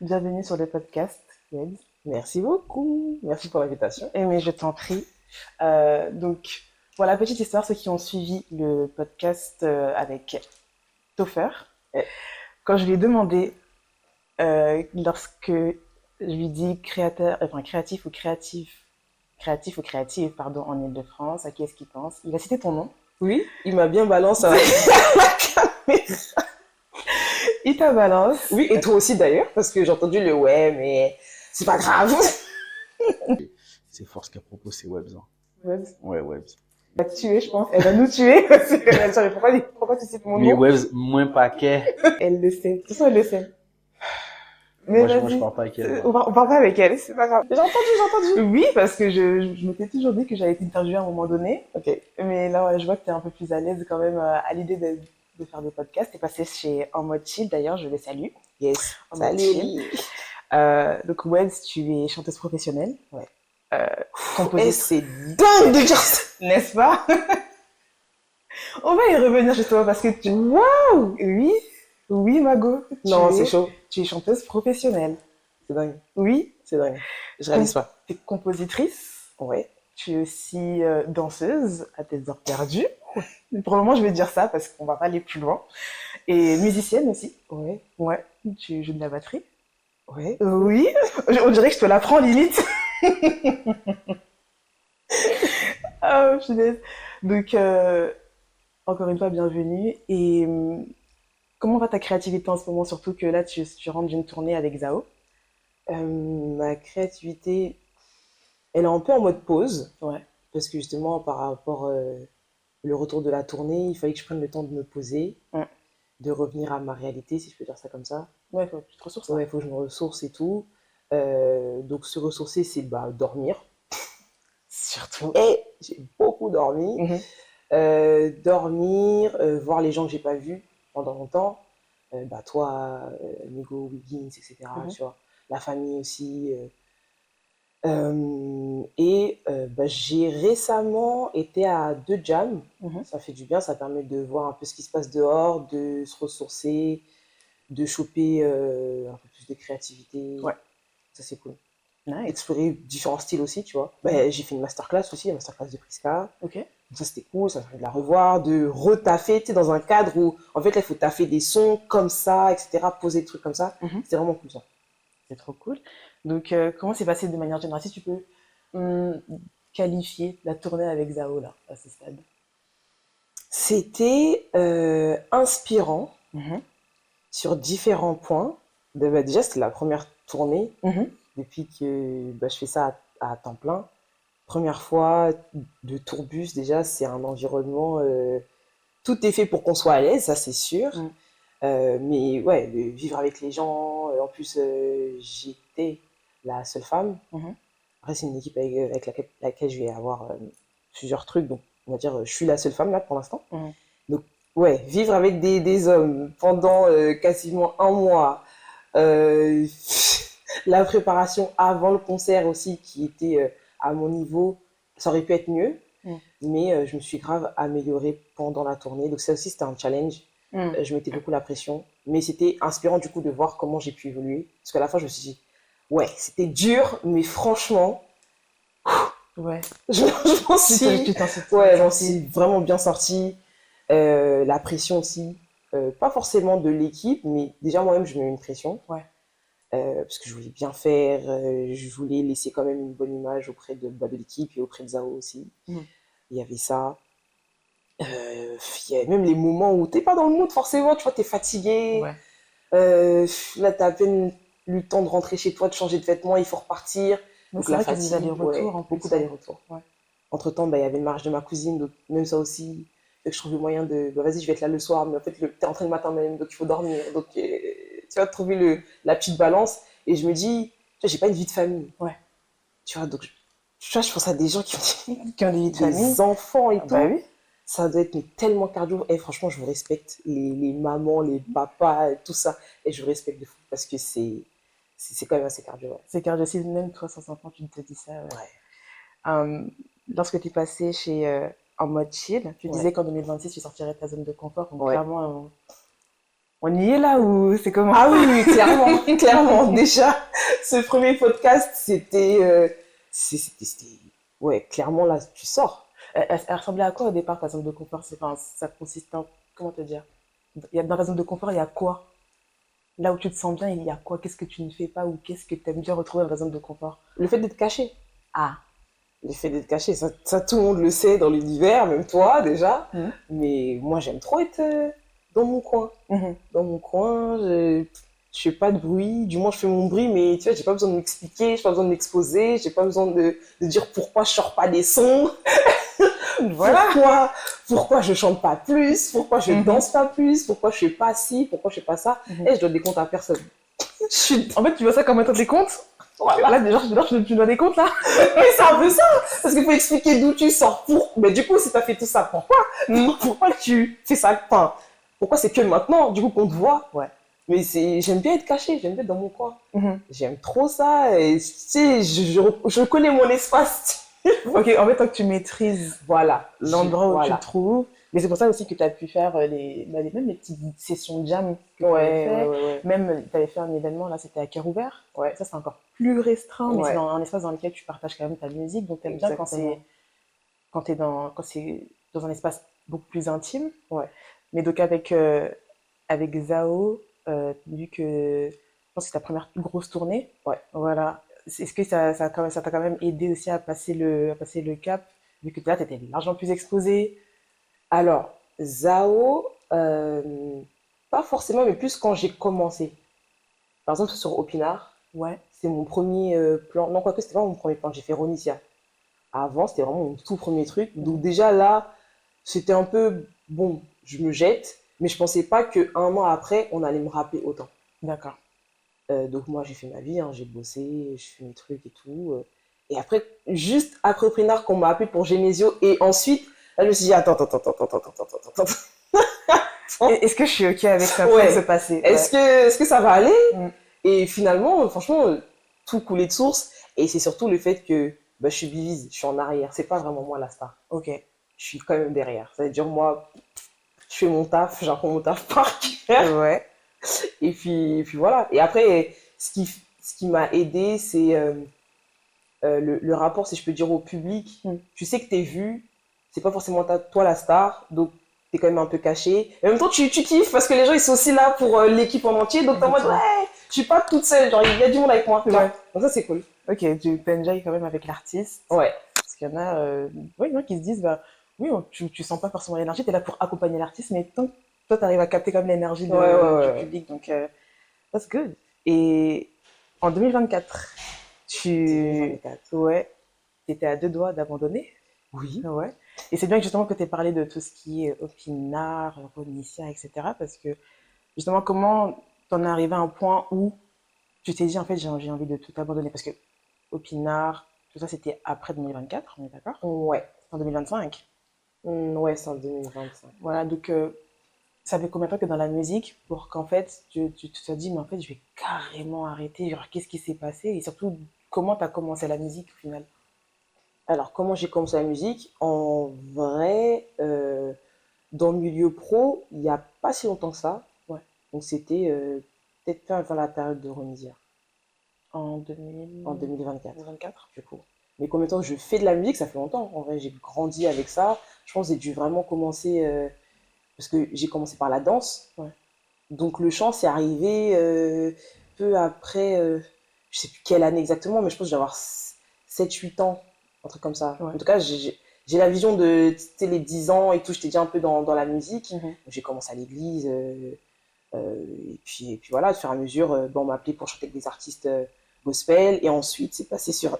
Bienvenue sur le podcast, Webs. Merci beaucoup. Merci pour l'invitation. Mais je t'en prie. Donc, pour la petite histoire, ceux qui ont suivi le podcast avec Topher, Ouais. quand je lui ai demandé, lorsque je lui dis créatif ou créative, pardon, en Ile-de-France, à qui est-ce qu'il pense? Il a cité ton nom. Oui, il m'a bien balancé. Il t'a balance. Oui, et toi aussi d'ailleurs, parce que j'ai entendu le ouais, mais c'est pas grave. C'est fort ce qu'à propos, c'est Webs. Hein. Webs. Ouais, Webs. Elle va te tuer, je pense. Elle va nous tuer. Elle va dire, pourquoi tu cites mon nom? Mais Webs, moins paquet. Elle le sait. De toute façon, elle le sait. Mais Moi, je vas-y. parle pas avec elle. On parle pas avec elle, c'est pas grave. J'ai entendu. Oui, parce que je m'étais toujours dit que j'allais t'interviewer à un moment donné. Ok. Mais là, ouais, je vois que t'es un peu plus à l'aise quand même à l'idée de faire des podcasts. T'es passé chez En Mode Chill, d'ailleurs, je les salue. Yes. En Mode Salut. Chill. Donc, Webs, tu es chanteuse professionnelle. Ouais. Et Compositrice, c'est dingue de dire ça. n'est-ce pas? On va y revenir justement parce que tu... Waouh! Oui, Mago. Non, c'est chaud. Tu es chanteuse professionnelle. C'est dingue. Oui. C'est dingue. Je réalise pas. Tu es compositrice. Ouais. Tu es aussi danseuse à tes heures perdues. Pour le moment, je vais dire ça parce qu'on va pas aller plus loin. Et musicienne aussi. Ouais. Ouais. Tu joues de la batterie. Ouais. Oui. On dirait que je te l'apprends limite. Oh, punaise. Donc, encore une fois, bienvenue. Et comment va ta créativité en ce moment? Surtout que là, tu rentres d'une tournée avec Zao. Ma créativité, elle est un peu en mode pause. Ouais. Parce que justement, par rapport le retour de la tournée, il fallait que je prenne le temps de me poser, de revenir à ma réalité, si je peux dire ça comme ça. Ouais, faut que tu te ressources. Ouais, il faut que je me ressource et tout. Donc se ressourcer, c'est dormir. Surtout. Et j'ai beaucoup dormi. Dormir, voir les gens que j'ai pas vus pendant longtemps. Toi, Nigo, Wiggins, etc. Tu vois. La famille aussi. J'ai récemment été à 2 jams. Ça fait du bien, ça permet de voir un peu ce qui se passe dehors, de se ressourcer, de choper un peu plus de créativité. Ouais. Ça, c'est cool. Nice. Explorer différents styles aussi, tu vois. J'ai fait une masterclass aussi, une masterclass de Priska. Ok. Donc ça, c'était cool, ça permet de la revoir, de retaffer, tu sais, dans un cadre où, en fait, là, il faut taffer des sons comme ça, etc., poser des trucs comme ça. C'était vraiment cool, ça. C'est trop cool. Donc, comment s'est passé de manière générale? Si tu peux qualifier la tournée avec Zao, là, à ce stade. C'était inspirant sur différents points. Déjà, c'était la première tournée depuis que je fais ça à temps plein. Première fois de tourbus, déjà, c'est un environnement... tout est fait pour qu'on soit à l'aise, ça c'est sûr. Mais ouais, de vivre avec les gens. En plus, j'étais la seule femme. Après, c'est une équipe avec laquelle je vais avoir plusieurs trucs. Donc, on va dire, je suis la seule femme là pour l'instant. Donc, ouais, vivre avec des hommes pendant quasiment un mois. La préparation avant le concert aussi, qui était à mon niveau, ça aurait pu être mieux. Mais je me suis grave améliorée pendant la tournée. Donc, ça aussi, c'était un challenge. Je mettais beaucoup la pression. Mais c'était inspirant du coup de voir comment j'ai pu évoluer. Parce qu'à la fin, je me suis dit, ouais, c'était dur, mais franchement, ouais, j'en suis vraiment bien sortie. La pression aussi, pas forcément de l'équipe, mais déjà moi-même, je me mets une pression. Ouais. Parce que je voulais bien faire, je voulais laisser quand même une bonne image auprès de l'équipe et auprès de Zao aussi. Il y avait ça. Il y a même les moments où t'es pas dans le mood forcément, tu vois, t'es fatigué. Ouais. Là, t'as à peine eu le temps de rentrer chez toi, de changer de vêtements, il faut repartir. Donc la fatigue, des allers-retours, ouais, beaucoup d'allers-retours. Ouais. Entre-temps, il y avait le mariage de ma cousine, donc même ça aussi, je trouve le moyen de, vas-y, je vais être là le soir, mais en fait, t'es rentré le matin même, donc il faut dormir. Donc, tu vas trouver la petite balance. Et je me dis, tu vois, j'ai pas une vie de famille. Ouais. Tu vois, donc, je pense à des gens qui ont des vies de famille. Des enfants et tout. Bah oui. Ça doit être tellement cardio. Et franchement, je vous respecte, les mamans, les papas, tout ça. Et je vous respecte de fou parce que c'est quand même assez cardio. Ouais. C'est cardio. Si même toi, sans enfant, tu te dis ça. Ouais. Lorsque tu es passé chez En Mode Chill, tu disais qu'en 2026, tu sortirais de ta zone de confort. Donc clairement, On y est là ou c'est comment? Ah oui, oui, clairement, clairement. Déjà, ce premier podcast, c'était, ouais, clairement là, tu sors. Elle ressemblait à quoi au départ, ta zone de confort? Enfin, ça consiste en, comment te dire? Dans ta zone de confort, il y a quoi? Là où tu te sens bien, il y a quoi? Qu'est-ce que tu ne fais pas ou qu'est-ce que tu aimes bien retrouver dans ta zone de confort? Le fait d'être caché. Ah. Le fait d'être caché, ça, tout le monde le sait dans l'univers, même toi déjà. Mhm. Mais moi, j'aime trop être dans mon coin. Mhm. Dans mon coin, je fais pas de bruit. Du moins, je fais mon bruit, mais tu vois, j'ai pas besoin de m'expliquer, j'ai pas besoin de m'exposer, j'ai pas besoin de dire pourquoi je sors pas des sons. Voilà. Pourquoi je chante pas plus, pourquoi je Mhm. danse pas plus, pourquoi je fais pas ci, pourquoi je fais pas ça. Et je donne des comptes à personne. En fait, tu vois ça comme étant des comptes? Voilà. Là, déjà, tu dois des comptes, là? Mais c'est un peu ça, parce qu'il faut expliquer d'où tu sors. Mais du coup, si t'as fait tout ça, pourquoi tu fais ça? Enfin, pourquoi c'est que maintenant, du coup, qu'on te voit? Ouais. Mais j'aime bien être caché, j'aime bien être dans mon coin. Mhm. J'aime trop ça, et tu sais, je connais mon espace. Ok, en fait, tant que tu maîtrises Voilà. l'endroit où tu Voilà. te trouves, mais c'est pour ça aussi que tu as pu faire même les petites sessions jam que tu avais fait. Ouais. Même, tu avais fait un événement, là, c'était à cœur ouvert. Ouais. Ça, c'est encore plus restreint, mais Ouais. c'est dans un espace dans lequel tu partages quand même ta musique. Donc, t'aimes bien quand c'est dans un espace beaucoup plus intime. Ouais. Mais donc, avec Zao, vu que je pense que c'est ta première grosse tournée. Ouais. Voilà. Est-ce que ça t'a quand même aidé aussi à passer le cap, vu que là, tu étais largement plus exposé? Alors, Zao, pas forcément, mais plus quand j'ai commencé. Par exemple, sur Opinard, Ouais. c'est mon premier plan. Non, quoique, c'était pas mon premier plan. J'ai fait Ronicia. Avant, c'était vraiment mon tout premier truc. Donc, déjà là, c'était un peu bon, je me jette, mais je pensais pas qu'un an après, on allait me rappeler autant. D'accord. Donc, moi, j'ai fait ma vie, hein, j'ai bossé, je fais mes trucs et tout. Et après, juste après Opinard, qu'on m'a appelé pour Genesio, et ensuite, là, je me suis dit, attends. Est-ce que je suis OK avec ça Ouais. pour se passer? Est-ce que ça va aller? Mm. Et finalement, franchement, tout coulait de source. Et c'est surtout le fait que bah, je suis bivise, je suis en arrière. C'est pas vraiment moi la star. OK. Je suis quand même derrière. Ça veut dire, moi, je fais mon taf, j'apprends mon taf par cœur. Ouais. Et puis voilà. Et après, ce qui m'a aidé, c'est le rapport, si je peux dire, au public. Tu sais que t'es vu, c'est pas forcément toi la star, donc t'es quand même un peu caché. Et en même temps, tu kiffes parce que les gens, ils sont aussi là pour l'équipe en entier, donc t'es en mode, ouais, je suis pas toute seule, genre, il y a du monde avec moi. Ouais. Donc ça, c'est cool. Ok, tu t'enjoy quand même avec l'artiste. Ouais. Parce qu'il y en a, il y en a qui se disent, bah, oui, tu sens pas forcément l'énergie, t'es là pour accompagner l'artiste, mais tant que toi, t'arrives à capter comme l'énergie du public, donc that's good. Et en 2024, 2024. ouais, t'étais à 2 doigts d'abandonner. Oui. Ouais. Et c'est bien justement que tu aies parlé de tout ce qui est Opinard, Ronicia, etc. Parce que justement, comment t'en es arrivé à un point où tu t'es dit, en fait, j'ai envie de tout abandonner? Parce que Opinard, tout ça, c'était après 2024, on est d'accord? Ouais. En 2025. Ouais, c'est en 2025. Voilà, donc ça fait combien de temps que tu es dans la musique pour qu'en fait, tu te dis, mais en fait, je vais carrément arrêter. Genre, qu'est-ce qui s'est passé? Et surtout, comment tu as commencé la musique au final? Alors, comment j'ai commencé la musique? En vrai, dans le milieu pro, il n'y a pas si longtemps que ça. Ouais. Donc, c'était peut-être pas avant la période de Remisia. En 2000... En 2024. 2024. Du coup. Mais combien de temps je fais de la musique, ça fait longtemps. En vrai, j'ai grandi avec ça. Je pense que j'ai dû vraiment commencer, parce que j'ai commencé par la danse. Ouais. Donc le chant, c'est arrivé peu après, je sais plus quelle année exactement, mais je pense que je vais avoir 7-8 ans, un truc comme ça. Ouais. En tout cas, j'ai la vision de les 10 ans et tout, j'étais déjà un peu dans la musique. Mhm. J'ai commencé à l'église, et puis voilà, au fur et à mesure, on m'a appelé pour chanter avec des artistes gospel, et ensuite c'est passé sur,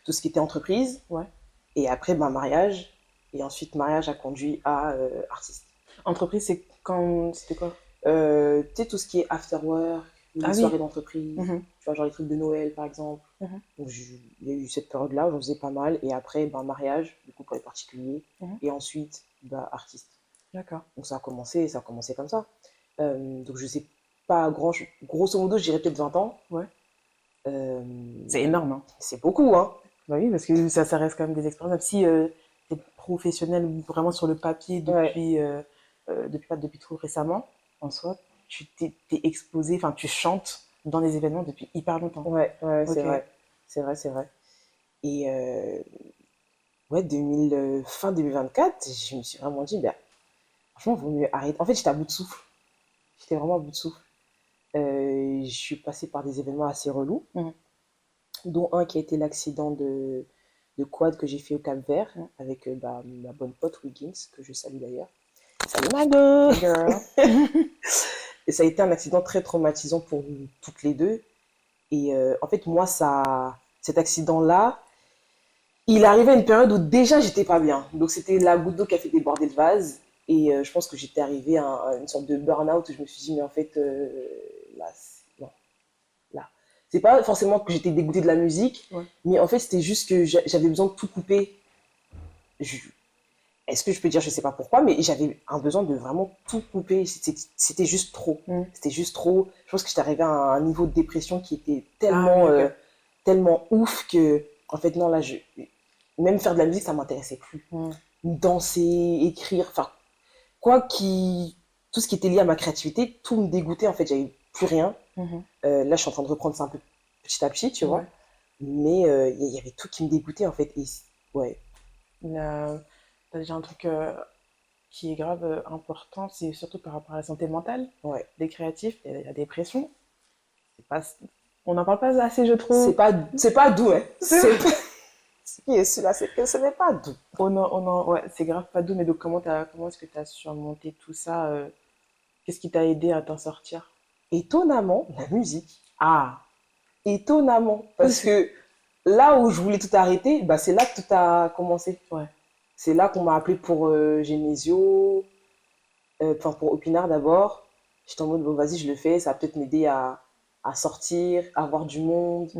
tout ce qui était entreprise, Ouais. et après mariage, et ensuite mariage a conduit à artiste. Entreprise, c'était quoi? Tu sais, tout ce qui est after work, les soirées oui. d'entreprise, Mhm. tu vois, genre les trucs de Noël par exemple. Mhm. Donc il y a eu cette période-là où j'en faisais pas mal, et après, mariage, du coup, pour les particuliers, et ensuite, artiste. D'accord. Donc ça a commencé comme ça. Donc je sais pas grosso modo, je dirais peut-être 20 ans. Ouais. Euh, C'est énorme, hein. C'est beaucoup, hein. Bah oui, parce que ça reste quand même des expériences. Même si tu es professionnel vraiment sur le papier depuis depuis tout récemment, en soi, tu t'es exposé, enfin, tu chantes dans des événements depuis hyper longtemps. Ouais, c'est Ok. vrai. C'est vrai, c'est vrai. Et ouais, fin 2024, je me suis vraiment dit, bah, franchement, il vaut mieux arrêter. En fait, j'étais à bout de souffle. J'étais vraiment à bout de souffle. Je suis passée par des événements assez relous, dont un qui a été l'accident de quad que j'ai fait au Cap-Vert avec ma bonne pote Wiggins, que je salue d'ailleurs. Salut ma girl. Et ça a été un accident très traumatisant pour nous toutes les deux. Et en fait, moi, cet accident-là, il arrivait à une période où déjà j'étais pas bien. Donc c'était la goutte d'eau qui a fait déborder le vase. Et je pense que j'étais arrivée à une sorte de burn-out où je me suis dit, mais en fait, là, non, là. C'est pas forcément que j'étais dégoûtée de la musique, mais en fait, c'était juste que j'avais besoin de tout couper. Je- Est-ce que je peux dire, je sais pas pourquoi, mais j'avais un besoin de vraiment tout couper. C'était juste trop. C'était juste trop. Je pense que j'étais arrivée à un niveau de dépression qui était tellement ouf que, en fait, non, là, même faire de la musique, ça m'intéressait plus. Danser, écrire, enfin, tout ce qui était lié à ma créativité, tout me dégoûtait, en fait, j'avais plus rien. Là, je suis en train de reprendre ça un peu petit à petit, tu vois. Mais il y avait tout qui me dégoûtait, en fait. Et, ouais. T'as déjà un truc qui est grave important, c'est surtout par rapport à la santé mentale des créatifs et la dépression. Pas, on n'en parle pas assez, je trouve. C'est pas doux, hein. Ce qui est celui-là, c'est que ce n'est pas doux. Ouais, c'est grave pas doux, mais donc comment est-ce que tu as surmonté tout ça qu'est-ce qui t'a aidé à t'en sortir? Étonnamment, la musique. Ah, étonnamment. Parce que là où je voulais tout arrêter, bah, c'est là que tout a commencé. C'est là qu'on m'a appelé pour Genesio, enfin pour Opinard d'abord. J'étais en mode, bon, vas-y, je le fais, ça va peut-être m'aider à sortir, à voir du monde,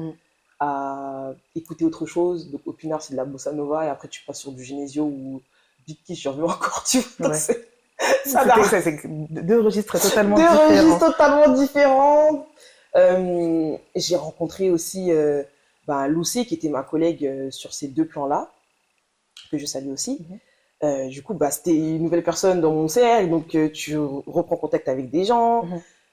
à écouter autre chose. Donc Opinard, c'est de la bossa nova, et après tu passes sur du Genesio ou Big Kiss, j'en veux encore, tu vois. C'est deux registres totalement différents. Deux registres totalement différents. J'ai rencontré aussi Lucy, qui était ma collègue sur ces deux plans-là, que je salue aussi. Du coup, c'était une nouvelle personne dans mon cercle, donc tu reprends contact avec des gens.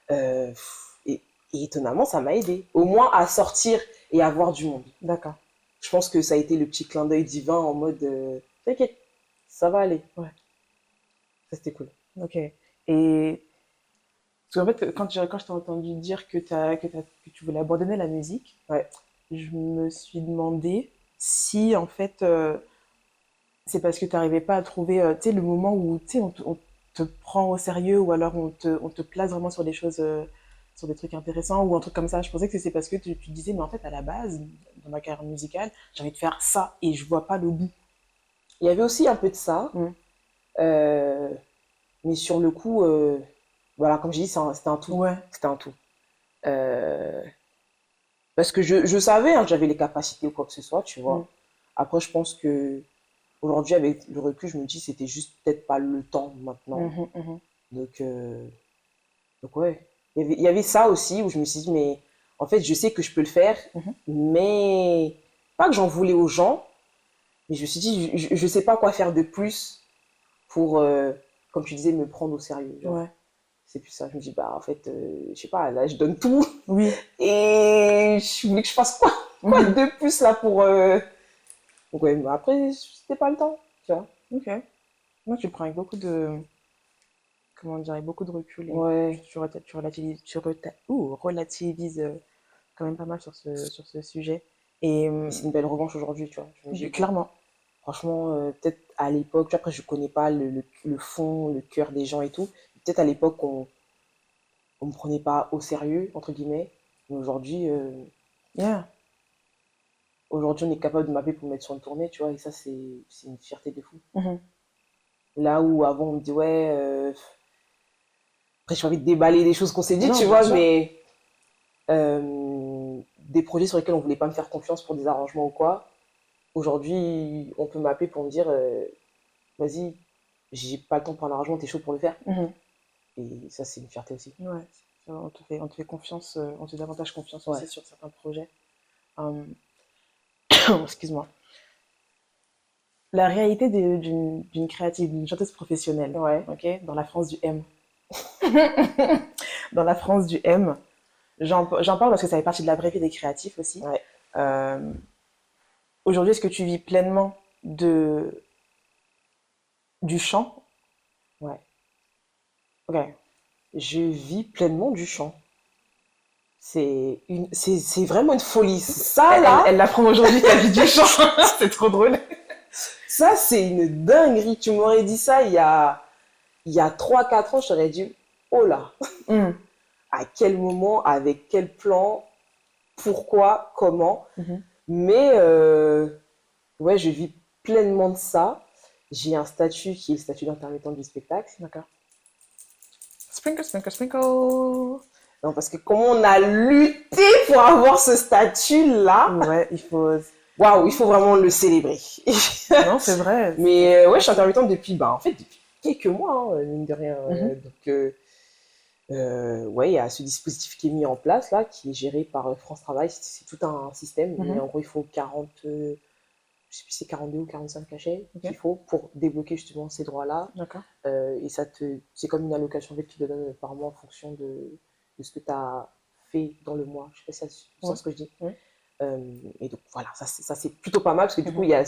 Et étonnamment, ça m'a aidé. Au moins à sortir et à voir du monde. D'accord. Je pense que ça a été le petit clin d'œil divin en mode t'inquiète, ça va aller. Ouais. Ça, c'était cool. Ok. Et parce qu'en fait, quand je t'ai entendu dire que tu voulais abandonner la musique, je me suis demandé si en fait c'est parce que tu n'arrivais pas à trouver tu sais, le moment où tu sais, on te prend au sérieux ou alors on te place vraiment sur des choses, sur des trucs intéressants ou un truc comme ça. Je pensais que c'est parce que tu disais, mais en fait, à la base, dans ma carrière musicale, j'ai envie de faire ça et je vois pas le bout. Il y avait aussi un peu de ça. Mais sur le coup, voilà, comme j'ai dit, c'était un tout. C'était un tout. Parce que je savais que j'avais les capacités ou quoi que ce soit, tu vois. Après, je pense que aujourd'hui, avec le recul, je me dis c'était juste peut-être pas le temps maintenant. Donc ouais. Il y avait ça aussi où je me suis dit, mais en fait, je sais que je peux le faire, mais pas que j'en voulais aux gens, mais je me suis dit, je sais pas quoi faire de plus pour, comme tu disais, me prendre au sérieux. Genre. C'est plus ça. Je me dis, en fait, je sais pas, là, je donne tout. Oui. Et je voulais que je fasse quoi de plus là pour. Donc, ouais, mais après, c'était pas le temps, tu vois. Ok. Moi, tu le prends avec beaucoup de. Comment dire, avec beaucoup de recul. Et tu relativises quand même pas mal sur ce sujet. Et c'est une belle revanche aujourd'hui, tu vois. Je me dis, clairement. Franchement, peut-être à l'époque, après, je connais pas le fond, le cœur des gens et tout. Peut-être à l'époque, on me prenait pas au sérieux, entre guillemets. Mais aujourd'hui, aujourd'hui, on est capable de m'appeler pour me mettre sur une tournée, tu vois. Et ça, c'est une fierté de fou. Là où avant, on me dit, ouais. Après, j'ai envie de déballer des choses qu'on s'est dit, tu vois, mais des projets sur lesquels on voulait pas me faire confiance pour des arrangements ou quoi. Aujourd'hui, on peut m'appeler pour me dire, vas-y, j'ai pas le temps pour un arrangement, t'es chaud pour le faire. Et ça, c'est une fierté aussi. Ouais, on te fait confiance, on te fait davantage confiance aussi sur certains projets. Excuse-moi. la réalité d'une créative, d'une chanteuse professionnelle, Ouais. ok, dans la France du M. Dans la France du M, j'en parle parce que ça fait partie de la vraie vie des créatifs aussi. Ouais. Aujourd'hui, est-ce que tu vis pleinement du chant? Ouais. Ok. Je vis pleinement du chant. C'est vraiment une folie. Ça, là, Elle l'apprend aujourd'hui, ta vie du chant. C'est trop drôle. ça, c'est une dinguerie. Tu m'aurais dit ça il y a 3-4 ans, je t'aurais dit, oh là, à quel moment, avec quel plan, pourquoi, comment. Mais ouais, je vis pleinement de ça. J'ai un statut qui est le statut d'intermittent du spectacle. D'accord. Sprinkle, sprinkle, sprinkle. Non, parce que comme on a lutté pour avoir ce statut-là, ouais, il faut... Waouh, il faut vraiment le célébrer. Non, c'est vrai. Mais ouais, je suis intermittente depuis, en fait, depuis quelques mois, hein, mine de rien. Donc, ouais, il y a ce dispositif qui est mis en place, là, qui est géré par France Travail. C'est tout un système. Mais en gros, il faut 40, je sais plus si c'est 42 ou 45 cachets qu'il faut pour débloquer justement ces droits-là. D'accord. Et c'est comme une allocation en fait, qui te donne par mois en fonction de ce que tu as fait dans le mois. Je sais pas si c'est ce que je dis. Et donc voilà, ça c'est plutôt pas mal parce que du coup, il y a...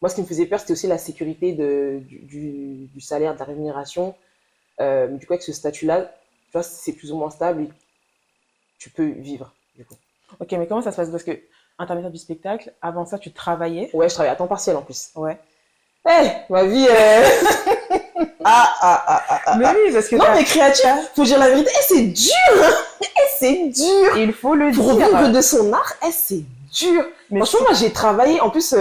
Moi, ce qui me faisait peur, c'était aussi la sécurité du salaire, de la rémunération. Mais du coup, avec ce statut-là, tu vois, c'est plus ou moins stable et tu peux vivre, du coup. Ok, mais comment ça se passe? Parce que intermittent du spectacle, avant ça, tu travaillais? Ouais, je travaillais à temps partiel en plus. Ouais. Ma vie... Mais oui, parce que... Non, mais créatif, faut dire la vérité, c'est dur. C'est dur. Il faut le dire. Pour vivre de son art, c'est dur. Mais franchement, moi, j'ai travaillé. En plus,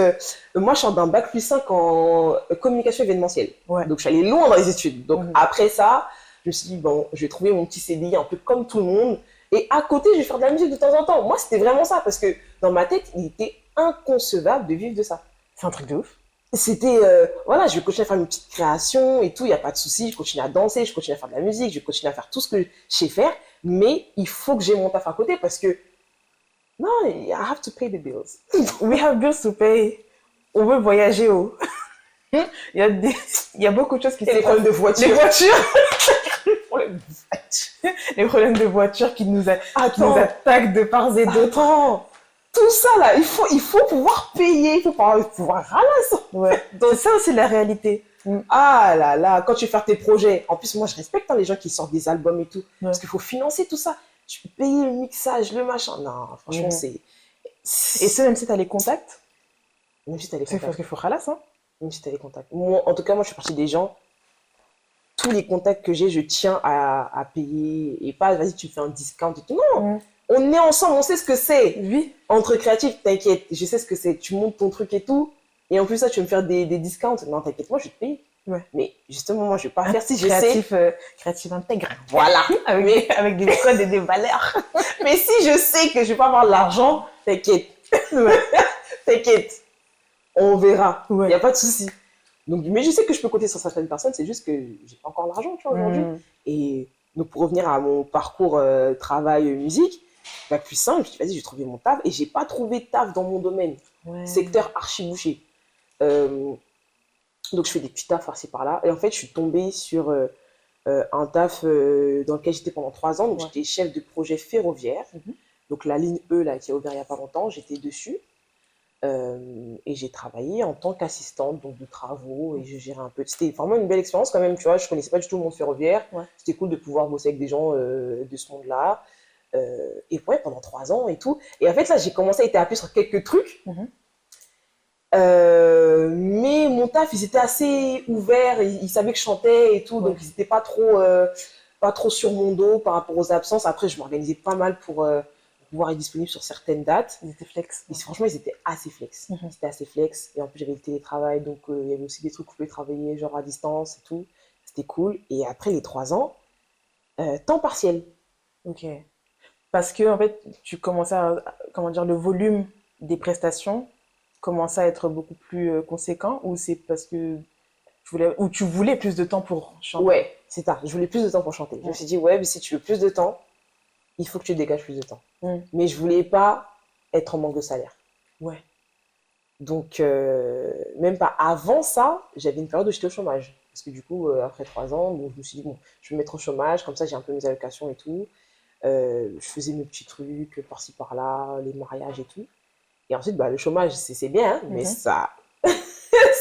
moi, je sors d'un bac+5 en communication événementielle. Ouais. Donc, je suis allée loin dans les études. Donc, après ça, je me suis dit, bon, je vais trouver mon petit CDI un peu comme tout le monde. Et à côté, je vais faire de la musique de temps en temps. Moi, c'était vraiment ça. Parce que dans ma tête, il était inconcevable de vivre de ça. C'est un truc de ouf. C'était, voilà, je vais continuer à faire une petite création et tout, il n'y a pas de souci. Je continue à danser, je continue à faire de la musique, je continue à faire tout ce que je sais faire. Mais il faut que j'ai mon taf à côté parce que, non, I have to pay the bills. We have bills to pay. On veut voyager au... il y a beaucoup de choses qui se passent. Les problèmes de voiture. Les voitures. Les problèmes de voiture qui nous attaquent de part et d'autre. Tout ça là, il faut pouvoir payer, il faut pouvoir ramasser. Ouais. Donc c'est ça aussi la réalité. Ah là là, quand tu fais tes projets, en plus moi je respecte les gens qui sortent des albums et tout, parce qu'il faut financer tout ça. Tu peux payer le mixage, le machin. Non, franchement c'est... Et ça, même si tu as les contacts. Même si tu as les contacts. C'est parce qu'il faut ralasser. Même si tu as les contacts. Moi, en tout cas, moi je suis partie des gens, tous les contacts que j'ai, je tiens à payer. Et pas, vas-y, tu fais un discount et tout. Non. On est ensemble, on sait ce que c'est. Oui. Entre créatifs, t'inquiète, je sais ce que c'est. Tu montes ton truc et tout. Et en plus, ça, tu veux me faire des discounts. Non, t'inquiète, moi, je vais te payer. Ouais. Mais justement, moi, je vais pas faire si je sais. Créatif intègre. Voilà. avec des codes et des valeurs. Mais si je sais que je vais pas avoir de l'argent, t'inquiète. T'inquiète. On verra. Il n'y a pas de souci. Donc, mais je sais que je peux compter sur certaines personnes. C'est juste que j'ai pas encore l'argent, tu vois, aujourd'hui. Et donc, pour revenir à mon parcours travail musique, bac+5, je me suis dit, vas-y, j'ai trouvé mon taf et j'ai pas trouvé de taf dans mon domaine. Secteur archi-bouché. Donc, je fais des petits tafs par-ci par-là. Et en fait, je suis tombée sur un taf dans lequel j'étais pendant 3 ans. Donc, j'étais chef de projet ferroviaire. Donc, la ligne E, là, qui a ouvert il n'y a pas longtemps, j'étais dessus. Et j'ai travaillé en tant qu'assistante donc de travaux et je gérais un peu. C'était vraiment une belle expérience quand même, tu vois. Je connaissais pas du tout le monde ferroviaire. C'était cool de pouvoir bosser avec des gens de ce monde-là. Et ouais, pendant 3 ans et tout. Et en fait, là, j'ai commencé à être appuyée sur quelques trucs. Mais mon taf, ils étaient assez ouverts. Ils savaient que je chantais et tout. Donc, ils n'étaient pas trop sur mon dos par rapport aux absences. Après, je m'organisais pas mal pour pouvoir être disponible sur certaines dates. Ils étaient flex. Et franchement, ils étaient assez flex. C'était assez flex. Et en plus, j'avais le télétravail. Donc, il y avait aussi des trucs où je pouvais travailler genre à distance et tout. C'était cool. Et après les 3 ans, temps partiel. Ok. Parce que, en fait, tu commençais à, comment dire, le volume des prestations commençait à être beaucoup plus conséquent, ou c'est parce que tu voulais plus de temps pour chanter? Ouais, c'est ça. Je voulais plus de temps pour chanter. Je me suis dit, ouais, mais si tu veux plus de temps, il faut que tu dégages plus de temps. Mais je voulais pas être en manque de salaire. Ouais. Donc, même pas avant ça, j'avais une période où j'étais au chômage. Parce que du coup, après 3 ans, bon, je me suis dit, bon, je vais me mettre au chômage, comme ça j'ai un peu mes allocations et tout. Je faisais mes petits trucs par-ci par-là, les mariages et tout. Et ensuite, bah, le chômage, c'est bien, hein, mais ça,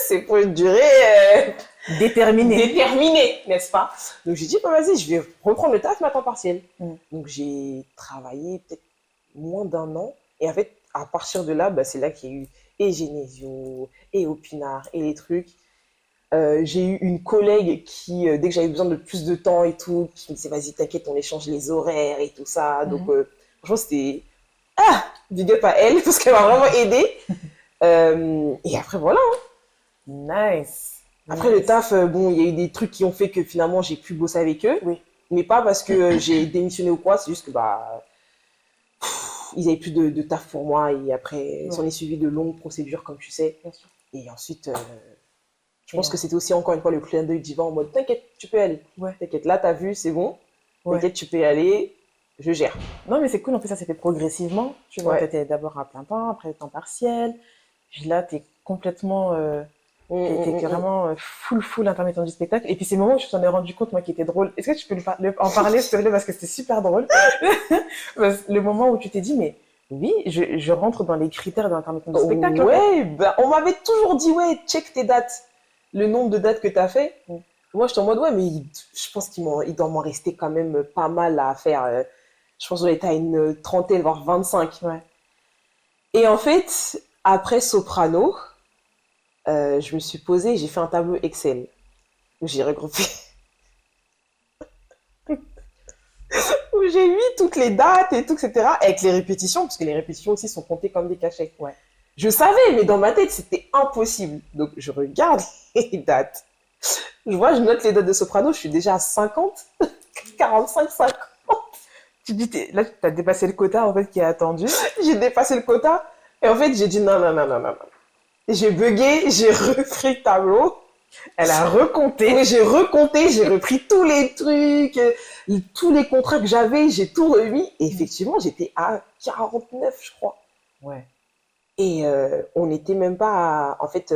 c'est pour une durée déterminée, n'est-ce pas? Donc j'ai dit, bah, vas-y, je vais reprendre le taf, mais à temps partiel. Donc j'ai travaillé peut-être moins d'1 an. Et en fait, à partir de là, bah, c'est là qu'il y a eu et Genesio, et Opinard, et les trucs. J'ai eu une collègue qui, dès que j'avais besoin de plus de temps et tout, qui me disait, vas-y, t'inquiète, on échange les horaires et tout ça. Donc, franchement, c'était... Ah, big up à elle, parce qu'elle m'a vraiment aidée. Et après, voilà. Nice. Après, le taf, bon, il y a eu des trucs qui ont fait que finalement, j'ai pu bosser avec eux. Oui. Mais pas parce que j'ai démissionné ou quoi, c'est juste que, bah, ils avaient plus de taf pour moi. Et après, on est suivi de longues procédures, comme tu sais. Bien sûr. Et ensuite, je pense que c'était aussi encore une fois le clin d'œil divin en mode, t'inquiète, tu peux y aller. Ouais. T'inquiète, là, t'as vu, c'est bon. T'inquiète, tu peux y aller. Je gère. Non, mais c'est cool. En plus, ça s'est fait progressivement. Tu vois, t'étais d'abord à plein temps, après temps partiel. Puis là, t'es complètement... t'es vraiment full intermittent du spectacle. Et puis, c'est le moment où je t'en ai rendu compte, moi, qui était drôle. Est-ce que tu peux en parler, s'il te plaît, parce que c'était super drôle. Le moment où tu t'es dit, mais oui, je rentre dans les critères d'intermittent du spectacle. Ouais, bah, on m'avait toujours dit, ouais, check tes dates. Le nombre de dates que t'as fait. Moi, j'étais en mode, ouais, mais je pense qu'il doit m'en rester quand même pas mal à faire. Je pense qu'on était à une trentaine, voire 25. Ouais. Et en fait, après Soprano, je me suis posée et j'ai fait un tableau Excel. J'ai regroupé. Où j'ai mis toutes les dates et tout, etc. Avec les répétitions, parce que les répétitions aussi sont comptées comme des cachets. Ouais. Je savais, mais dans ma tête, c'était impossible. Donc, je regarde les dates. Je vois, je note les dates de Soprano, je suis déjà à 50, 45, 50. Tu dis, là, tu as dépassé le quota, en fait, qui est attendu. J'ai dépassé le quota. Et en fait, j'ai dit non. J'ai bugué, j'ai repris le tableau. Elle a recompté. Oui, j'ai recompté, j'ai repris tous les trucs, tous les contrats que j'avais, j'ai tout remis. Et effectivement, j'étais à 49, je crois. Ouais. Et on n'était même pas à... En fait,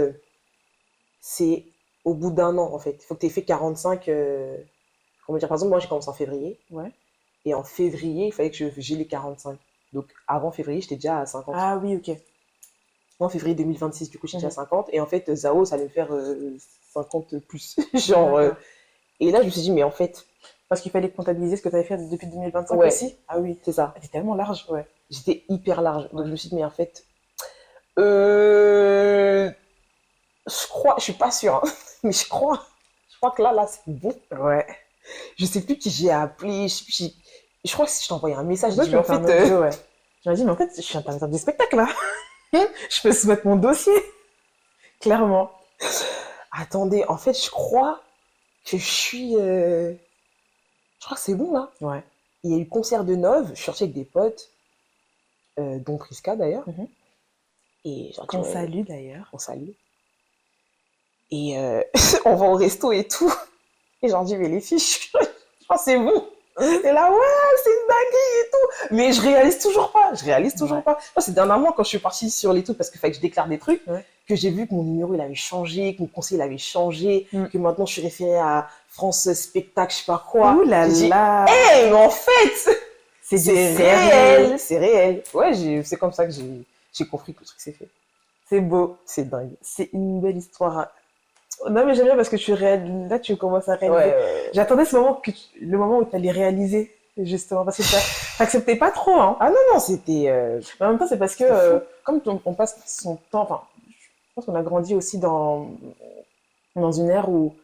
c'est au bout d'1 an, en fait. Il faut que tu aies fait 45... Comment dire, par exemple, moi, j'ai commencé en février. Ouais. Et en février, il fallait que j'ai les 45. Donc, avant février, j'étais déjà à 50. Ah oui, ok. En février 2026, du coup, j'étais à 50. Et en fait, Zao, ça allait me faire 50 plus. Genre... et là, je me suis dit, mais en fait... Parce qu'il fallait comptabiliser ce que tu avais fait depuis 2025 aussi. Ah oui. C'est ça. T'es tellement large, ouais. J'étais hyper large. Donc, je me suis dit, mais en fait... je suis pas sûre, hein, mais je crois que là, c'est bon. Ouais. Je sais plus qui j'ai appelé, je crois que si je t'ai envoyé un message, ouais, je en fait, ouais. Je me dis, mais en fait, je suis intermittent du spectacle, là. Je peux soumettre mon dossier. Clairement. Attendez, en fait, je crois que je suis, je crois que c'est bon, là. Ouais. Il y a eu concert de Nov, je suis sortie avec des potes, dont Priska, d'ailleurs. Et genre, on salue, d'ailleurs. On salue. Et on va au resto et tout. Et j'en dis, mais les filles, je crois que c'est bon. Et là, ouais, c'est une dinguerie et tout. Mais je réalise toujours pas. Moi, c'est dernièrement, quand je suis partie sur les trucs, parce qu'il fallait que je déclare des trucs, que j'ai vu que mon numéro, il avait changé, que mon conseil, il avait changé, que maintenant, je suis référée à France Spectacle, je sais pas quoi. Ouh là là. Hey, mais en fait, c'est réel. C'est réel. Ouais, c'est comme ça que j'ai compris que le truc s'est fait. C'est beau. C'est dingue. C'est une belle histoire. Non, mais j'aime bien parce que là, tu commences à réaliser. Ouais. J'attendais le moment où tu allais réaliser, justement, parce que t'acceptais pas trop, hein. Ah non, c'était... Mais en même temps, c'est parce que, comme on passe son temps, enfin, je pense qu'on a grandi aussi dans une ère où,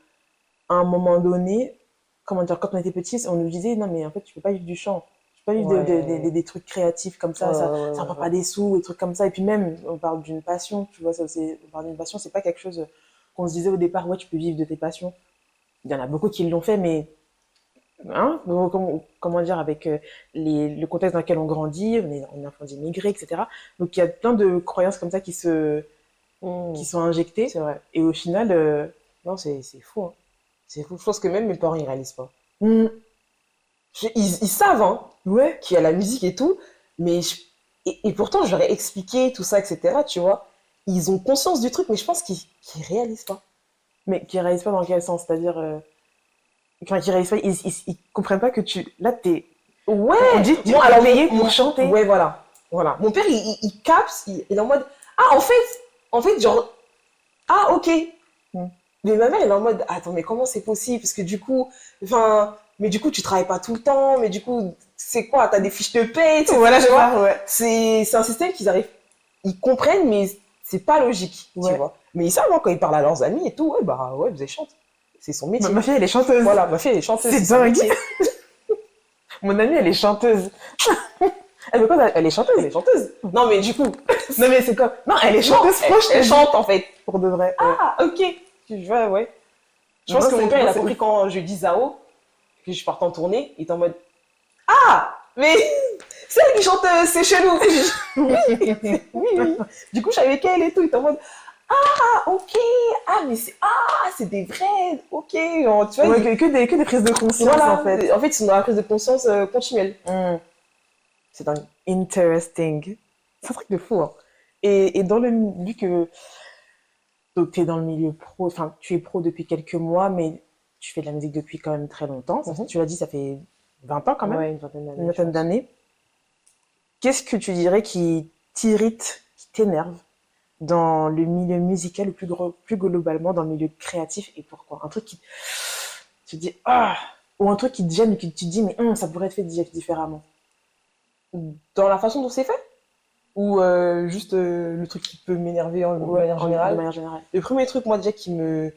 à un moment donné, comment dire, quand on était petits, on nous disait, non, mais en fait, tu peux pas vivre du chant. Tu peux pas vivre des trucs créatifs comme ça, ça prend pas des sous, des trucs comme ça. Et puis même, on parle d'une passion, tu vois, on parle d'une passion, c'est pas quelque chose qu'on se disait au départ, ouais, tu peux vivre de tes passions. Il y en a beaucoup qui l'ont fait, mais hein, comment dire, avec le contexte dans lequel on grandit, on est enfant d'immigrés, etc. Donc il y a plein de croyances comme ça qui sont injectées. C'est vrai. Et au final, non, c'est fou. Hein. C'est fou. Je pense que même mes parents, ils réalisent pas. Ils savent, hein, qu'il y a la musique et tout, mais et pourtant, je leur ai expliqué tout ça, etc., tu vois. ils ont conscience du truc, mais je pense qu'ils réalisent pas. Mais qui réalisent pas dans quel sens? C'est-à-dire, quand ils réalisent pas, ils comprennent pas que là, Ouais, on dit, tu moi, es alors, payé pour chanter. Ouais, voilà. Mon père, il capte, il est en mode, ah, en fait, genre, ah, ok. Mais ma mère, elle est en mode, attends, mais comment c'est possible? Parce que du coup, mais du coup, tu travailles pas tout le temps, mais du coup, c'est quoi? T'as des fiches de paie, etc. Voilà, tu c'est vois? ça, ouais. C'est un système qu'ils arrivent, ils comprennent, mais c'est pas logique, tu vois? Mais ils savent, hein, quand ils parlent à leurs amis et tout, ouais, bah, ouais, vous êtes chante. C'est son métier. Ma fille, elle est chanteuse. Voilà, ma fille, elle est chanteuse. C'est dingue. Mon amie, elle est chanteuse. Elle veut quoi? Elle est chanteuse. Elle est chanteuse. Non, mais du coup. Non, mais c'est quoi? Non, elle est chanteuse. Elle chante, en fait. Pour de vrai. Ah, ok. Tu vois, ouais. Je pense que mon père, il a compris quand je dis Zao, que je parte en tournée, il est en mode, ah, mais c'est elle qui chante, c'est chelou. Oui. Du coup, je suis avec elle et tout, il est en mode, ah, ok, ah, mais c'est des vrais, ok. Tu vois, ouais, que des prises de conscience, voilà, en fait. En fait, ils sont dans la prise de conscience continuelle. C'est dingue. Interesting. C'est un truc de fou, hein. Et dans vu que donc, tu es dans le milieu pro, enfin, tu es pro depuis quelques mois, mais tu fais de la musique depuis quand même très longtemps. Tu l'as dit, ça fait 20 ans quand même. Ouais, une vingtaine d'années. Une vingtaine d'années. Qu'est-ce que tu dirais qui t'irrite, qui t'énerve dans le milieu musical ou plus globalement dans le milieu créatif et pourquoi? Un truc qui tu te dis ah, ou un truc qui te gêne et que tu te dis mais ça pourrait être fait différemment. Dans la façon dont c'est fait? Ou juste le truc qui peut m'énerver de manière générale? De manière générale. Le premier truc, moi, déjà, qui me...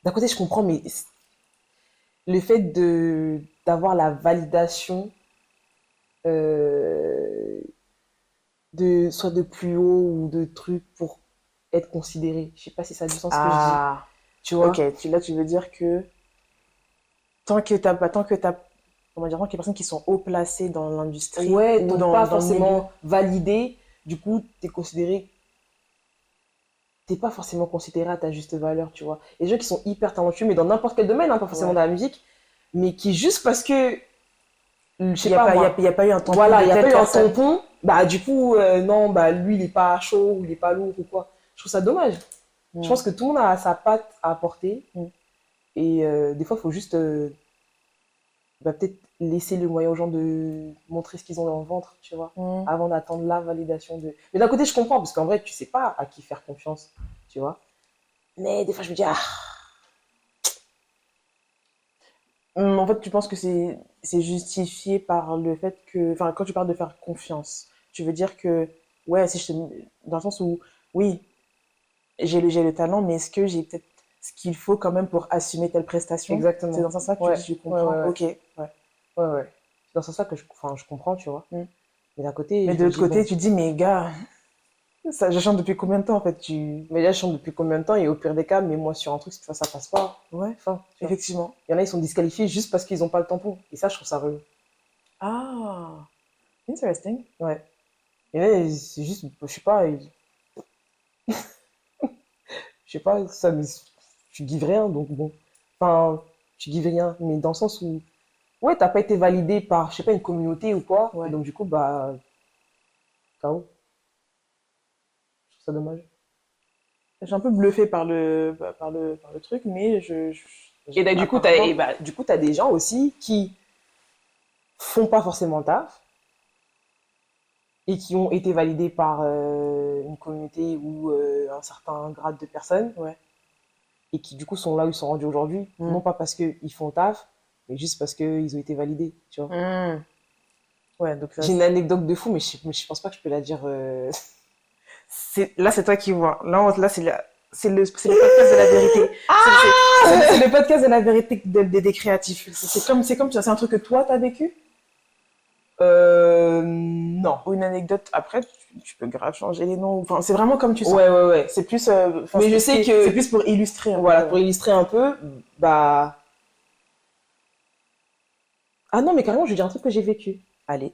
D'un côté, je comprends, mais le fait d'avoir la validation soit de plus haut ou de trucs pour être considéré. Je sais pas si ça a du sens ce que je dis. Tu vois? Ok, là, tu veux dire que tant que t'as comment dire, tant que les personnes qui sont haut placées dans l'industrie ouais, ou pas forcément validé, du coup, t'es pas forcément considéré à ta juste valeur, tu vois. Les gens qui sont hyper talentueux, mais dans n'importe quel domaine, hein, pas forcément dans la musique, mais qui juste parce que, je sais pas, il y a pas eu un tampon. Voilà, il y a pas eu un tampon, bah du coup, non, bah lui, il est pas chaud, ou il est pas lourd, ou quoi. Je trouve ça dommage. Je pense que tout le monde a sa patte à apporter, et des fois, il faut juste peut-être laisser le moyen aux gens de montrer ce qu'ils ont dans le ventre, tu vois, avant d'attendre la validation de... Mais d'un côté, je comprends, parce qu'en vrai, tu sais pas à qui faire confiance, tu vois. Mais des fois, je me dis, En fait, tu penses que c'est justifié par le fait que... Enfin, quand tu parles de faire confiance, tu veux dire que... Ouais, dans le sens où, oui, j'ai le talent, mais est-ce que j'ai peut-être ce qu'il faut quand même pour assumer telle prestation? Exactement. C'est dans ce sens-là que tu dis, je comprends. Ok, ouais. C'est dans ce sens-là que je comprends, tu vois. Mais d'un côté... Mais de l'autre côté, tu dis, mais gars, ça, je chante depuis combien de temps, en fait Mais là, je chante depuis combien de temps? Et au pire des cas, mais moi, sur un truc, si tu vois, ça passe pas. Ouais, effectivement. Il y en a, ils sont disqualifiés juste parce qu'ils n'ont pas le tampon. Et ça, je trouve ça relou. Ah, interesting. Ouais. Et là, c'est juste, je sais pas... je sais pas, ça, mais tu gives rien, donc bon. Enfin, tu gives rien, mais dans le sens où... Ouais, t'as pas été validé par, je sais pas, une communauté ou quoi. Ouais. Et donc, du coup, bah... KO. Je trouve ça dommage. Je suis un peu bluffée par le truc, mais Et là, du coup, t'as des gens aussi qui font pas forcément le taf et qui ont été validés par une communauté ou un certain grade de personnes, et qui du coup sont là où ils sont rendus aujourd'hui, non pas parce qu'ils font le taf, mais juste parce qu'ils ont été validés, tu vois. Ouais, donc j'ai une anecdote de fou, mais je pense pas que je peux la dire. Là, c'est toi qui vois. Là, c'est le podcast de la vérité. C'est le podcast de la vérité des créatifs. C'est comme ça. C'est un truc que toi, t'as vécu? Non. Ou une anecdote. Après, tu peux grave changer les noms. Enfin, c'est vraiment comme tu sens. Ouais. C'est plus. Mais je sais que c'est plus pour illustrer. Voilà, pour illustrer un peu. Bah. Ah non, mais carrément, je vais dire un truc que j'ai vécu. Allez.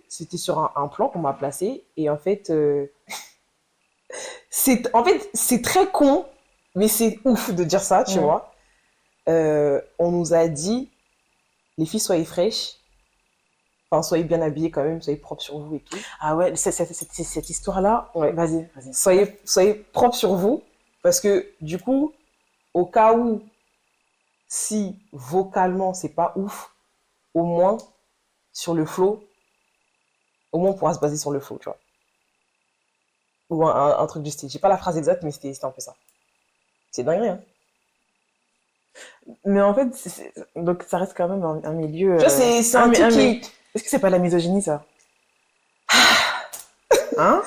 C'était sur un plan qu'on m'a placé, et en fait, c'est très con, mais c'est ouf de dire ça, tu vois. On nous a dit, les filles soyez fraîches, Enfin, soyez bien habillés quand même, soyez propres sur vous et tout. Ah ouais, cette histoire-là, Ouais. vas-y. Soyez propres sur vous, parce que du coup, au cas où, si vocalement c'est pas ouf, au moins sur le flow, au moins on pourra se baser sur le flow, tu vois. Ou un truc du style. J'ai pas la phrase exacte, mais c'était un peu ça. C'est dingue, hein. Mais en fait, donc ça reste quand même un milieu. Tu vois, c'est un truc qui. Est-ce que c'est pas la misogynie, ça? Hein?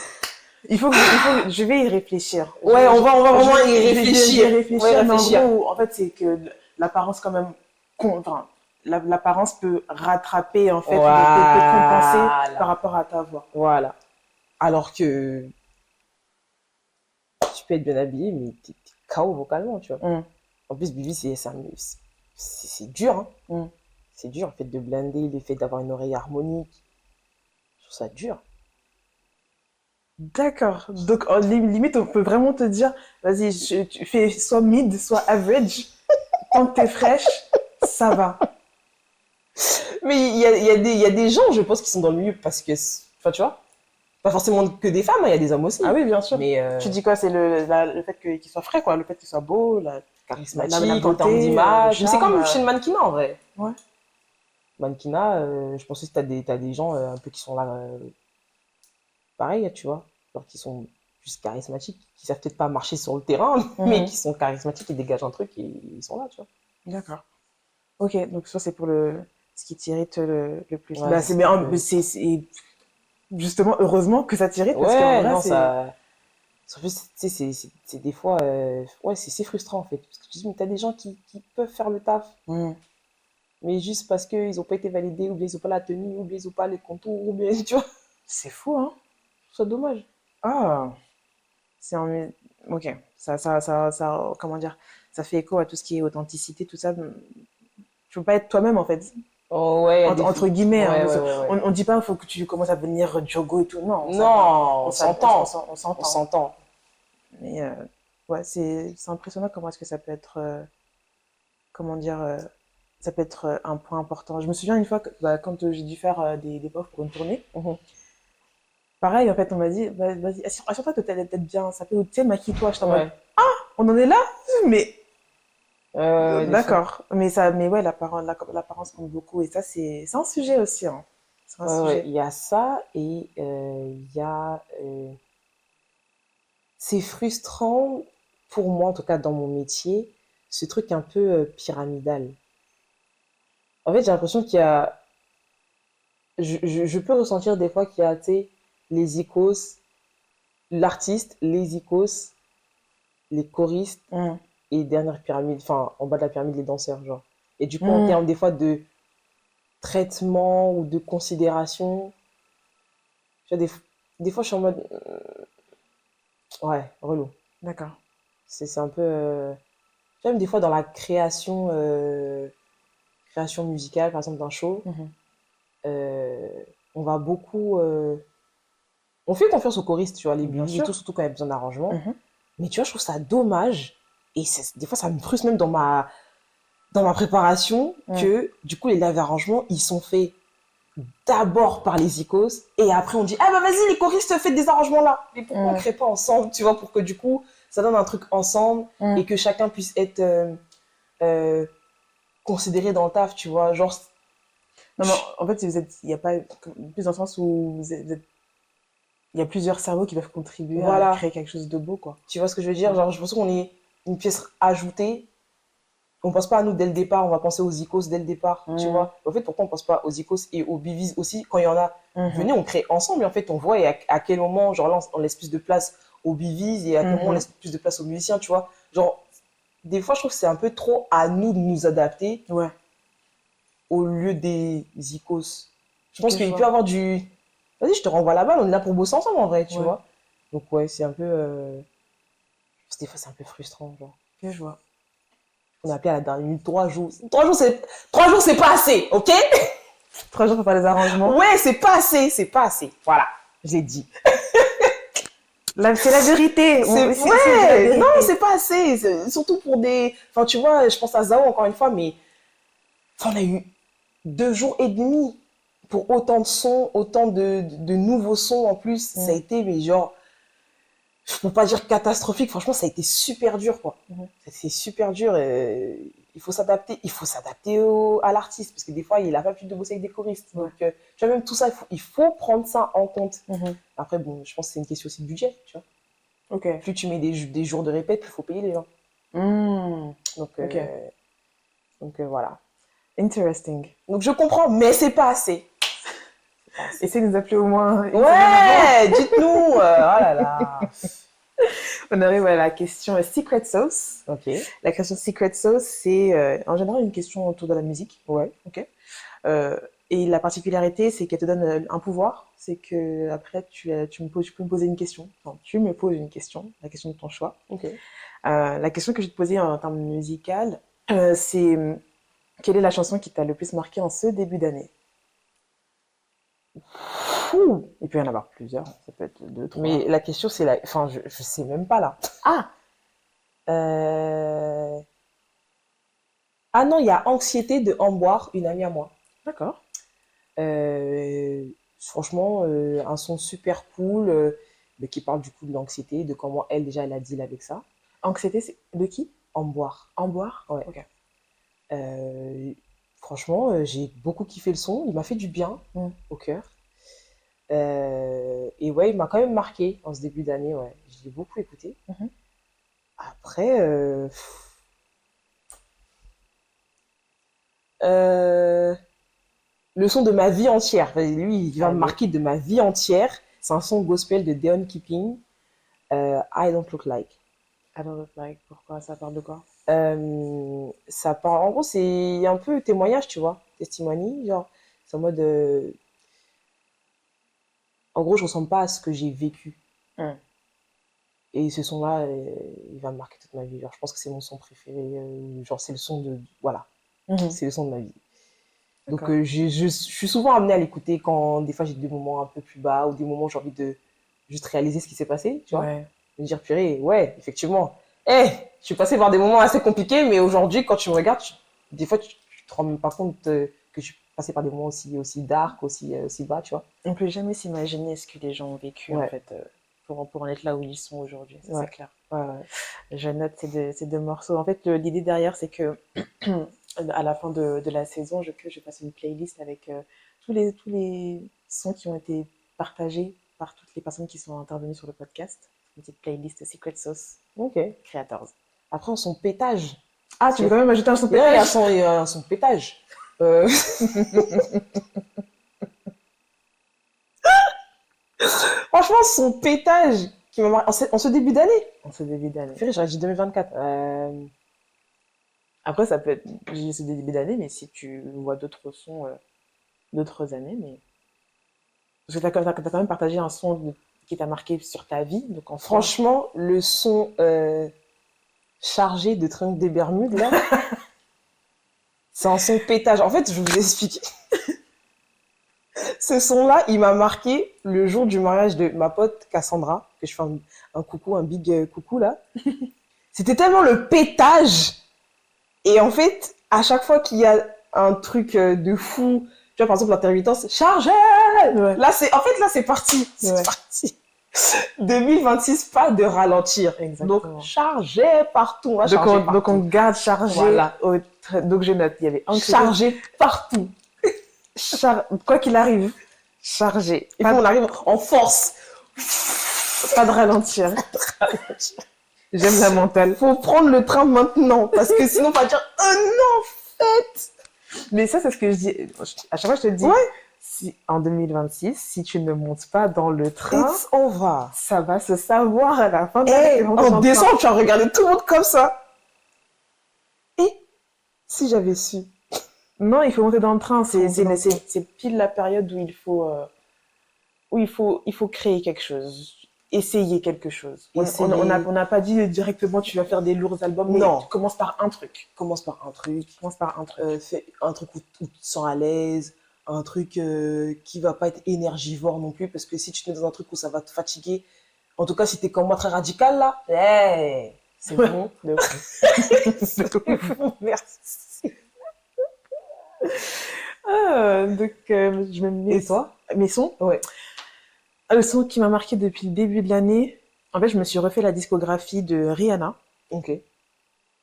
Je vais y réfléchir. Ouais, on va vraiment y réfléchir. Mais en gros, en fait, c'est que l'apparence quand même, enfin, l'apparence peut rattraper, en fait, peut compenser par rapport à ta voix. Voilà. Alors que tu peux être bien habillé, mais t'es KO vocalement, tu vois. En plus, Bibi, c'est dur, hein. C'est dur, le fait de blender, le fait d'avoir une oreille harmonique. Je trouve ça dur. D'accord. Donc, limite, on peut vraiment te dire, vas-y, tu fais soit mid, soit average. Tant que t'es fraîche, ça va. Mais il y a des gens, je pense, qui sont dans le milieu parce que, enfin, tu vois, pas forcément que des femmes, il y a des hommes aussi. Ah oui, bien sûr. Mais tu dis quoi? C'est le fait qu'il soit frais, quoi. Le fait qu'il soit beau, charismatique, en termes d'image. Mais c'est comme chez le mannequinat, en vrai. Ouais. Mannequinat, je pense que t'as des gens un peu qui sont là, pareil, tu vois, genre qui sont juste charismatiques, qui savent peut-être pas marcher sur le terrain, mais qui sont charismatiques et dégagent un truc et ils sont là, tu vois. D'accord. Ok, donc ça c'est pour ce qui t'irrite le plus. Ouais, bah, c'est justement heureusement que ça t'irrite parce qu'en vrai, non, ça. C'est des fois, ouais, c'est frustrant en fait. Parce que tu dis, mais t'as des gens qui peuvent faire le taf, mais juste parce qu'ils n'ont pas été validés, ou bien ils n'ont pas la tenue, ou bien ils n'ont pas les contours, ou bien, tu vois. C'est fou, hein. C'est dommage. Ah, ok. Comment dire, ça fait écho à tout ce qui est authenticité, tout ça. Tu peux pas être toi-même en fait. Oh, ouais, entre guillemets. Ouais, hein, on dit pas, il faut que tu commences à devenir Diogo et tout. Non, on s'entend. On s'entend. Mais ouais, c'est impressionnant comment est-ce que ça peut être, comment dire, ça peut être un point important. Je me souviens une fois, quand j'ai dû faire des pofs pour une tournée, pareil, en fait, on m'a dit, vas-y, assure-toi de t'être bien, ça peut, tu sais, maquille-toi. Je t'en mode, ah, on en est là? Mais, d'accord. Mais ouais, l'apparence compte beaucoup. Et ça, c'est un sujet aussi, hein. C'est un sujet. Il y a ça et il y a... c'est frustrant pour moi, en tout cas dans mon métier, ce truc un peu pyramidal. En fait, j'ai l'impression qu'il y a... Je peux ressentir des fois qu'il y a, tu sais, les icos, l'artiste, les icos, les choristes et dernière pyramide, enfin, en bas de la pyramide, les danseurs, genre. Et du coup, en termes des fois de traitement ou de considération, tu vois, des fois, je suis en mode... ouais, relou. D'accord. C'est un peu... même des fois, dans la création musicale, par exemple, d'un show, on va beaucoup... on fait confiance aux choristes, tu vois, les billes et tout, surtout quand il y a besoin d'arrangement. Mais tu vois, je trouve ça dommage. Et des fois, ça me frustre même dans ma préparation que, du coup, les live arrangements, ils sont faits d'abord par les icos et après on dit ah bah vas-y les choristes faites des arrangements là, mais pourquoi on crée pas ensemble, tu vois, pour que du coup ça donne un truc ensemble et que chacun puisse être considéré dans le taf, tu vois, genre. Non mais en fait il y a pas plus dans le sens où il y a plusieurs cerveaux qui peuvent contribuer à créer quelque chose de beau, quoi. Tu vois ce que je veux dire, genre je pense qu'on est une pièce ajoutée. On pense pas à nous dès le départ, on va penser aux icos dès le départ, tu vois. En fait, pourquoi on pense pas aux icos et aux bivis aussi quand il y en a? Venez, on crée ensemble et en fait, on voit à quel moment, genre là, on laisse plus de place aux bivis et à quel moment on laisse plus de place aux musiciens, tu vois. Genre, des fois, je trouve que c'est un peu trop à nous de nous adapter au lieu des icos. Je pense qu'il peut y avoir du... Vas-y, je te renvoie la balle, on est là pour bosser ensemble en vrai, tu vois. Donc ouais, c'est un peu... Des fois, c'est un peu frustrant, genre. Ok, je vois. On a appelé à la dernière minute 3 jours. 3 jours, c'est pas assez, ok? 3 jours pour faire les arrangements. Ouais, c'est pas assez. Voilà, je l'ai dit. C'est la vérité. Non, c'est pas assez. Surtout pour des... Enfin, tu vois, je pense à Zao encore une fois, mais... Enfin, on a eu 2 jours et demi pour autant de sons, autant de nouveaux sons en plus, ça a été, mais genre, pour pas dire catastrophique, franchement, ça a été super dur, quoi. C'est super dur. Il faut s'adapter. Il faut s'adapter à l'artiste, parce que des fois, il a pas pu de bosser avec des choristes. Donc, tu vois, même tout ça, il faut prendre ça en compte. Après, bon, je pense que c'est une question aussi de budget, tu vois. Ok. Plus tu mets des jours de répète, plus il faut payer les gens. Donc, voilà. Interesting. Donc, je comprends, mais c'est pas assez. Essayez de nous appeler au moins. Ouais, dites-nous. Oh là là. On arrive à la question Secret Sauce. Ok. La question Secret Sauce, c'est en général une question autour de la musique. Ouais. Ok. Et la particularité, c'est qu'elle te donne un pouvoir. C'est que après, tu peux me poser une question. Enfin, tu me poses une question, la question de ton choix. Ok. La question que je vais te poser en termes musical, c'est quelle est la chanson qui t'a le plus marqué en ce début d'année? Il peut y en avoir plusieurs, ça peut être 2, 3. Mais la question, c'est la... Enfin, je sais même pas, là. Ah Ah non, il y a Anxiété de Amboire, une amie à moi. D'accord. Franchement, un son super cool, mais qui parle du coup de l'anxiété, de comment elle, déjà, elle a deal avec ça. Anxiété, c'est de qui? Amboire. Amboire? Ouais. Ok. Franchement, j'ai beaucoup kiffé le son. Il m'a fait du bien au cœur. Et ouais, il m'a quand même marqué en ce début d'année. Ouais, je l'ai beaucoup écouté. Après, le son de ma vie entière. Lui, il va me marquer de ma vie entière. C'est un son gospel de Deon Keeping. I Don't Look Like. I Don't Look Like. Pourquoi? Ça parle de quoi? Ça parle, en gros, c'est un peu témoignage, tu vois, testimony, genre, c'est en mode, en gros, je ressemble pas à ce que j'ai vécu. Et ce son-là, il va me marquer toute ma vie. Genre, je pense que c'est mon son préféré. Genre, c'est le son de, voilà, c'est le son de ma vie. Donc, je suis souvent amenée à l'écouter quand, des fois, j'ai des moments un peu plus bas ou des moments où j'ai envie de juste réaliser ce qui s'est passé, tu vois. Me dire, purée, ouais, effectivement. Je suis passée par des moments assez compliqués, mais aujourd'hui, quand tu me regardes, des fois, tu te rends même pas compte que je suis passée par des moments aussi dark, aussi bas, tu vois. On peut jamais s'imaginer ce que les gens ont vécu, en fait, pour en être là où ils sont aujourd'hui, ça c'est clair. Je note ces deux morceaux. En fait, l'idée derrière, c'est que à la fin de la saison, je fasse une playlist avec tous les sons qui ont été partagés par toutes les personnes qui sont intervenues sur le podcast. Une petite playlist Secret Sauce. Ok. Creators. Après, en son pétage. Ah, tu veux quand même ajouter un son pétage? Il y a un son pétage. Franchement, son pétage qui m'a marqué en ce début d'année. En ce début d'année. J'aurais dit 2024. Après, ça peut être ce début d'année, mais si tu vois d'autres sons d'autres années, mais parce que t'as quand même partagé un son qui t'a marqué sur ta vie, donc en franchement, le son chargé de Triangle des Bermudes là, c'est un son pétage. En fait, je vais vous expliquer. Ce son-là, il m'a marqué le jour du mariage de ma pote Cassandra, que je fais un coucou, un big coucou là. C'était tellement le pétage. Et en fait, à chaque fois qu'il y a un truc de fou, tu vois, par exemple, l'intermittence, chargé! Là, c'est parti. C'est parti. 2026, pas de ralentir. Exactement. Donc, chargé partout. Donc, on garde chargé. Voilà. Donc, je note, il y avait chargé partout. Quoi qu'il arrive, chargé. Et puis, on arrive en force. Pas de ralentir. J'aime la mentale. Faut prendre le train maintenant, parce que sinon, on va dire, oh non, fête. Mais ça, c'est ce que je dis. À chaque fois, je te dis, si, en 2026, si tu ne montes pas dans le train, on va. Ça va se savoir à la fin de l'année. En décembre, tu as regardé tout le monde comme ça. Et si j'avais su. Non, il faut monter dans le train. C'est pile la période où il faut créer quelque chose. Essayer quelque chose. On n'a pas dit directement tu vas faire des lourds albums. Non. Tu commences par un truc. Fais un truc où tu te sens à l'aise. Un truc qui va pas être énergivore non plus. Parce que si tu te mets dans un truc où ça va te fatiguer. En tout cas, si t'es comme moi très radical là. C'est bon. Merci. Donc, je me mets... Et toi? Mes sons? Ouais. Le son qui m'a marqué depuis le début de l'année, en fait, je me suis refait la discographie de Rihanna Ok.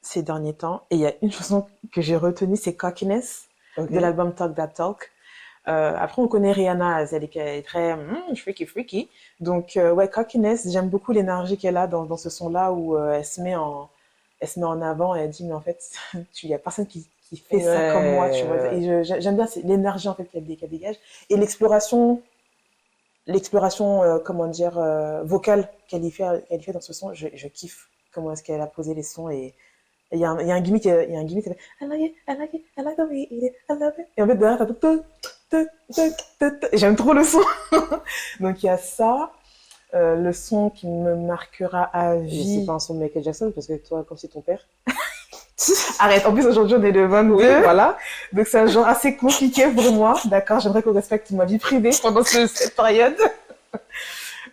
ces derniers temps. Et il y a une chanson que j'ai retenue, c'est Cockiness, de l'album Talk That Talk. Après, on connaît Rihanna, elle est très freaky, freaky. Donc, ouais, Cockiness, j'aime beaucoup l'énergie qu'elle a dans ce son-là où elle se met en avant et elle dit, mais en fait, il n'y a personne qui fait ça comme moi, tu vois. Ouais. Et j'aime bien l'énergie en fait qu'elle dégage. Et l'exploration comment dire, vocale qu'elle y fait dans ce son, je kiffe comment est-ce qu'elle a posé les sons et il y a un gimmick, qui fait I like it, I like it, I like the way you eat it, I love it. Et en fait, derrière, t'as tout. Et j'aime trop le son. Donc, il y a ça. Le son qui me marquera à vie. C'est pas un son de Michael Jackson parce que toi, comme c'est ton père. Arrête, en plus, aujourd'hui, on est le 22. Oui, voilà. Donc, c'est un genre assez compliqué pour moi. D'accord, j'aimerais qu'on respecte ma vie privée pendant cette période.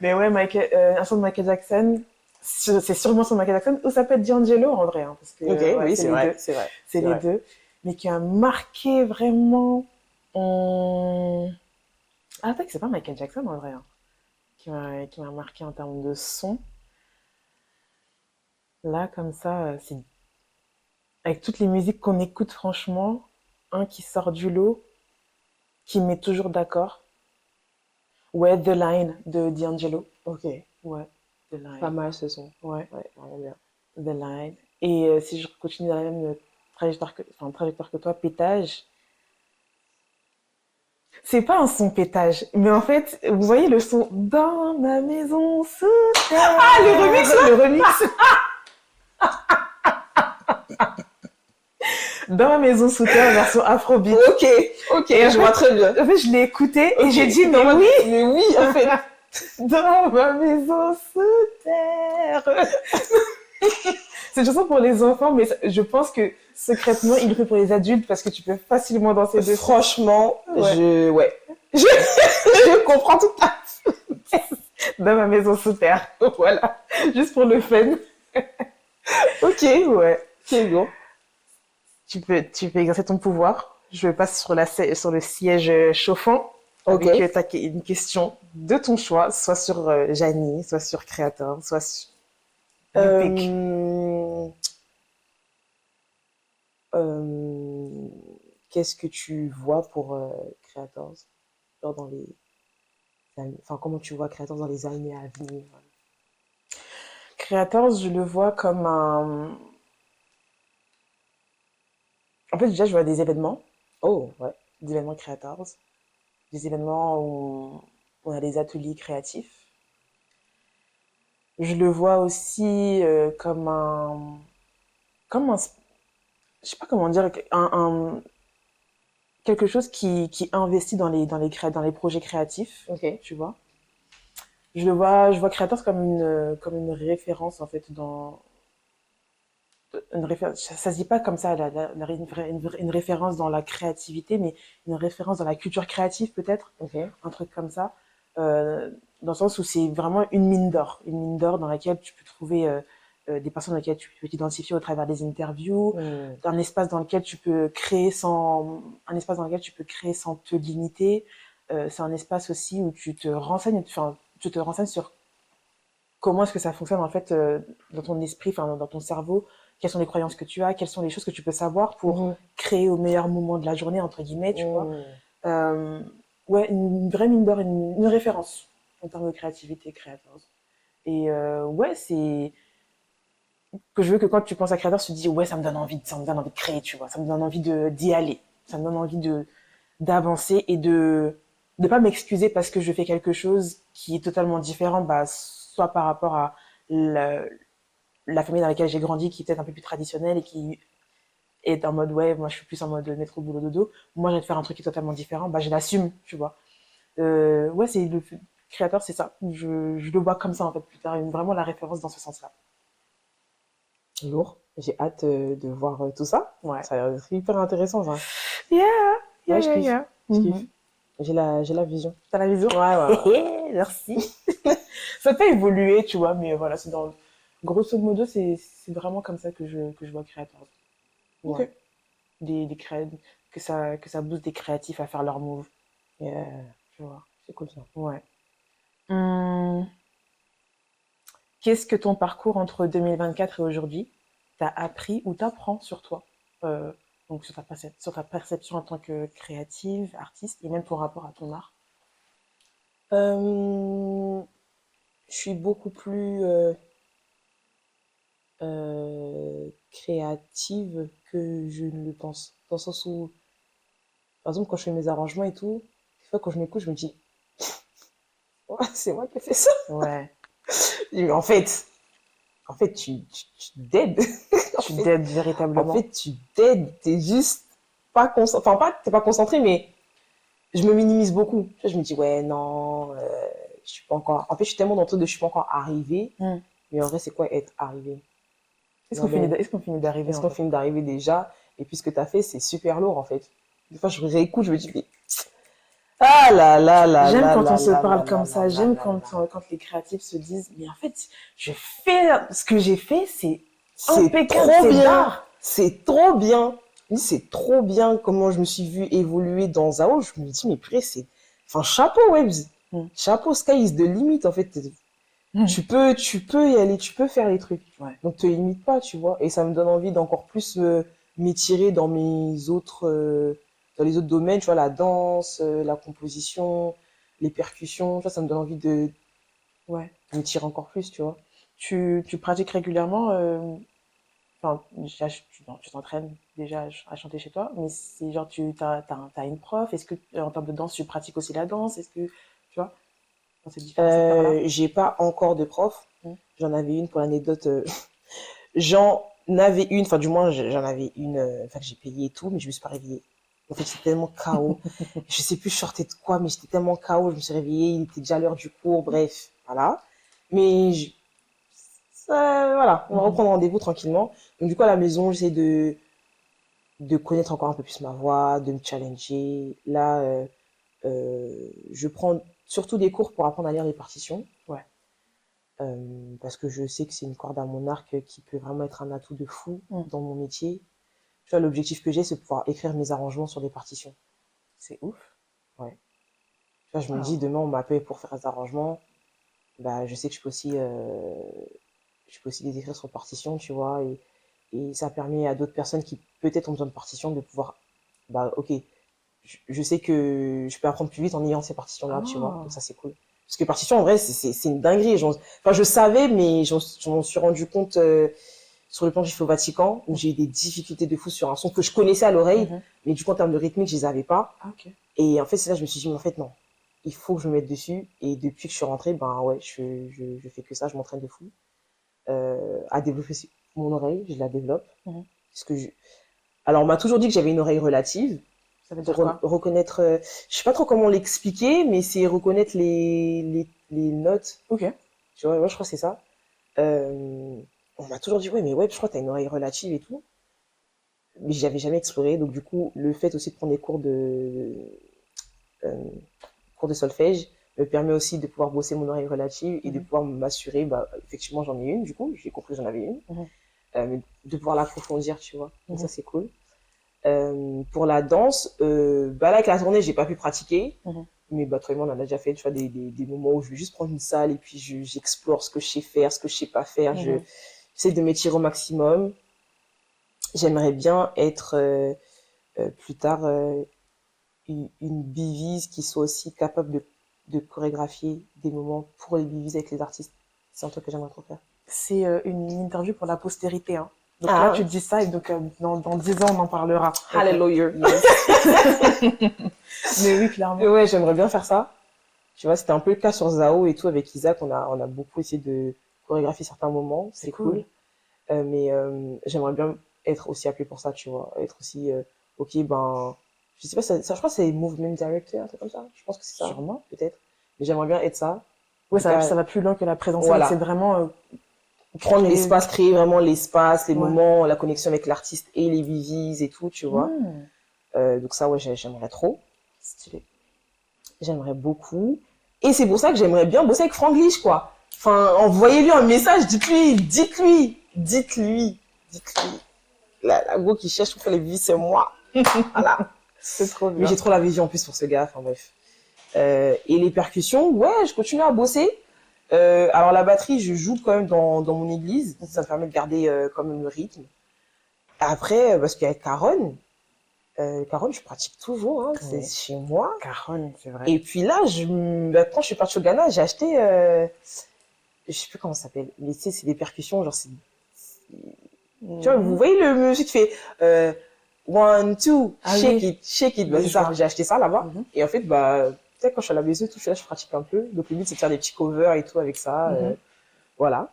Mais ouais, un son de Michael Jackson, c'est sûrement son Michael Jackson, ou ça peut être D'Angelo en vrai, hein, parce que Ok, ouais, oui, c'est c'est les vrai, deux. c'est vrai. C'est les deux. Mais qui a marqué vraiment. Ah, peut-être que c'est pas Michael Jackson en vrai, hein, qui m'a marqué en termes de son. Là, comme ça, c'est avec toutes les musiques qu'on écoute, franchement, un qui sort du lot, qui met toujours d'accord. Ouais, The Line de D'Angelo. Ok, Ouais, The Line. pas mal ce son. Ouais, Ouais, vraiment bien. The Line. Et si je continue dans la même trajectoire que toi, Pétage. C'est pas un son pétage, mais en fait, vous voyez le son dans ma maison sous terre. Ah, le remix là. Le remix. Dans ma maison sous terre, version Afrobeat. Ok, Et je vois très bien. En fait, je l'ai écouté et j'ai dit, Mais oui, en fait. dans ma maison sous terre. C'est une chanson pour les enfants, mais je pense que secrètement, il le fait pour les adultes parce que tu peux facilement danser dessus. Franchement, Ouais. je comprends tout à fait. Dans ma maison sous terre. Voilà. Juste pour le fun. Ok, Ouais. ok, bon. Tu peux exercer ton pouvoir. Je passe sur le siège chauffant. Ok. Avec une question de ton choix, soit sur Janie, soit sur Creator, soit sur Pick. Qu'est-ce que tu vois pour Creators? Genre enfin, comment tu vois Creators dans les années à venir? Creators, je le vois comme un... En fait, déjà, je vois des événements. Oh, ouais. Des événements Creators. Des événements où on a des ateliers créatifs. Je le vois aussi comme un... Je sais pas comment dire, quelque chose qui investit dans les projets créatifs, Ok. tu vois. Je vois Creators comme une référence, en fait, ça se dit pas comme ça, une référence dans la créativité, mais une référence dans la culture créative, peut-être. Ok. Un truc comme ça. Dans le sens où c'est vraiment une mine d'or. Une mine d'or dans laquelle tu peux trouver des personnes dans lesquelles tu peux t'identifier au travers des interviews, un espace dans lequel tu peux créer sans te limiter. C'est un espace aussi où tu te renseignes sur comment est-ce que ça fonctionne en fait dans ton esprit, enfin dans ton cerveau, quelles sont les croyances que tu as, quelles sont les choses que tu peux savoir pour créer au meilleur moment de la journée, entre guillemets, tu vois. Ouais, une vraie mine d'or, une référence en termes de créativité, Creators. Et ouais, c'est que je veux que quand tu penses à Creators, tu te dis ouais, ça me donne envie de créer, tu vois, ça me donne envie d'y aller, ça me donne envie d'avancer et de pas m'excuser parce que je fais quelque chose qui est totalement différent, bah soit par rapport à la famille dans laquelle j'ai grandi, qui est peut-être un peu plus traditionnelle et qui est en mode ouais, moi je suis plus en mode métro boulot dodo, moi je vais te faire un truc qui est totalement différent, bah je l'assume, tu vois. Ouais, c'est le créateur, c'est ça. Je le vois comme ça en fait plus tard, vraiment la référence dans ce sens-là. Lourd. J'ai hâte de voir tout ça. Ouais. Ça a l'air hyper intéressant, ça. Yeah, Ouais, je kiffe. Je kiffe. Mhm. J'ai la vision. T'as la vision? Ouais. Merci. Ça peut évoluer, tu vois, mais voilà, grosso modo, c'est vraiment comme ça que je vois créateur. Ouais. Ok. Des que ça booste des créatifs à faire leur move. Yeah. Tu vois, c'est cool ça. Ouais. Qu'est-ce que ton parcours entre 2024 et aujourd'hui t'a appris ou t'apprend sur toi? Donc sur ta perception en tant que créative, artiste, et même ton rapport à ton art. Je suis beaucoup plus créative que je ne le pense. Dans le sens où, par exemple, quand je fais mes arrangements et tout, des fois quand je m'écoute, je me dis, ouais, c'est moi qui ai fait ça. Ouais. Mais en fait, tu dead. Tu dead véritablement. En fait, tu dead. T'es juste pas concentré. Enfin, t'es pas concentré, mais je me minimise beaucoup. Je me dis, ouais, non, je suis pas encore. En fait, je suis tellement dans le truc de je suis pas encore arrivée. Mais en vrai, c'est quoi être arrivé? Est-ce qu'on finit d'arriver? Est-ce qu'on finit d'arriver déjà? Et puis ce que tu as fait, c'est super lourd en fait. Des fois, je réécoute, je me dis, mais... ah là là là. J'aime quand on se parle comme ça. J'aime quand les créatifs se disent, mais en fait, je fais ce que j'ai fait, c'est impeccable, trop bien. d'art. C'est trop bien. C'est trop bien comment je me suis vue évoluer dans Zao. Je me dis, mais purée, c'est. Enfin, chapeau, Webs. Chapeau, sky is the limit en fait. Tu peux y aller, tu peux faire les trucs. Ouais. Donc te limite pas, tu vois. Et ça me donne envie d'encore plus m'étirer dans mes autres, dans les autres domaines, tu vois, la danse, la composition, les percussions. Tu vois, ça me donne envie de m'étirer encore plus, tu vois. Tu pratiques régulièrement. Enfin, tu t'entraînes déjà à chanter chez toi, mais c'est genre t'as une prof. Est-ce que en termes de danse, tu pratiques aussi la danse? Est-ce que tu vois? J'ai pas encore de prof. J'en avais une pour l'anecdote. J'en avais une, enfin du moins j'en avais une, enfin que j'ai payé et tout, mais je me suis pas réveillée. En fait, j'étais tellement KO. Je sais plus je sortais de quoi, mais j'étais tellement KO. Je me suis réveillée, il était déjà l'heure du cours, bref, voilà. Mais voilà, on va reprendre rendez-vous tranquillement. Donc du coup à la maison, j'essaie de connaître encore un peu plus ma voix, de me challenger. Là, je prends surtout des cours pour apprendre à lire les partitions. Ouais. Parce que je sais que c'est une corde à mon arc qui peut vraiment être un atout de fou dans mon métier. Tu vois, l'objectif que j'ai, c'est de pouvoir écrire mes arrangements sur des partitions. C'est ouf. Ouais. Tu vois, je me dis, demain, on m'appelle pour faire des arrangements. Bah, je sais que je peux aussi les écrire sur partition, tu vois, et ça permet à d'autres personnes qui peut-être ont besoin de partitions de pouvoir, bah, ok, je sais que je peux apprendre plus vite en ayant ces partitions-là, tu vois, donc ça, c'est cool. Parce que partition, en vrai, c'est une dinguerie. Enfin, je savais, mais je m'en suis rendu compte sur le plan que j'ai fait au Vatican, où j'ai eu des difficultés de fou sur un son que je connaissais à l'oreille, mais du coup, en termes de rythmique, je les avais pas. Et en fait, c'est là que je me suis dit, mais en fait, non, il faut que je me mette dessus. Et depuis que je suis rentrée, ben ouais, je fais que ça, je m'entraîne de fou. À développer mon oreille, je la développe. Parce que alors, on m'a toujours dit que j'avais une oreille relative. Ça veut dire quoi? Reconnaître, je sais pas trop comment l'expliquer, mais c'est reconnaître les notes. Ok. Tu vois, moi je crois que c'est ça. On m'a toujours dit, ouais, mais ouais, je crois que t'as une oreille relative et tout. Mais j'avais jamais exploré. Donc du coup, le fait aussi de prendre des cours de solfège me permet aussi de pouvoir bosser mon oreille relative et de pouvoir m'assurer, bah, effectivement, j'en ai une, du coup, j'ai compris que j'en avais une. Mais de pouvoir l'approfondir, tu vois. Donc ça, c'est cool. Pour la danse, bah là, avec la tournée, j'ai pas pu pratiquer. Mais bah, toi et moi, on en a déjà fait, tu vois, des moments où je vais juste prendre une salle et puis j'explore ce que je sais faire, ce que je sais pas faire. J'essaie de m'étirer au maximum. J'aimerais bien être plus tard une bivise qui soit aussi capable de chorégraphier des moments pour les bivises avec les artistes. C'est un truc que j'aimerais trop faire. C'est une interview pour la postérité, hein. Donc là, tu dis ça et donc dans 10 ans, on en parlera. Hallelujah. Mais oui, clairement. Ouais, j'aimerais bien faire ça. Tu vois, c'était un peu le cas sur Zao et tout. Avec Isaac, on a beaucoup essayé de chorégraphier certains moments. C'est cool. Mais j'aimerais bien être aussi appelée pour ça, tu vois. Être aussi, ok, ben, je sais pas, ça, je crois que c'est movement director, un truc comme ça. Je pense que c'est ça. Sûrement. Peut-être. Mais j'aimerais bien être ça. Ouais, ça va plus loin que la présence. Voilà. C'est vraiment prendre l'espace, créer vraiment l'espace, les moments, la connexion avec l'artiste et les vivis et tout, tu vois. Donc ça, ouais, j'aimerais trop. Stylé. J'aimerais beaucoup. Et c'est pour ça que j'aimerais bien bosser avec Franglish, quoi. Enfin, envoyez-lui un message, dites-lui. La go qui cherche pour faire les vivis, c'est moi. Voilà. C'est trop bien. Mais j'ai trop la vision en plus pour ce gars, enfin bref. Et les percussions, ouais, je continue à bosser. Alors la batterie, je joue quand même dans mon église. Ça me permet de garder quand même le rythme. Après, parce qu'avec Caron, je pratique toujours, hein, c'est chez moi. Caron, c'est vrai. Et puis là, quand je suis partie au Ghana, j'ai acheté, je sais plus comment ça s'appelle, mais tu sais, c'est des percussions, genre tu vois, vous voyez le monsieur qui fait 1, 2, shake it, bah, c'est ça. J'ai acheté ça là-bas. Et en fait, bah, tu sais, quand je suis à la maison et tout, je pratique un peu. Donc le but, c'est de faire des petits covers et tout avec ça. Voilà.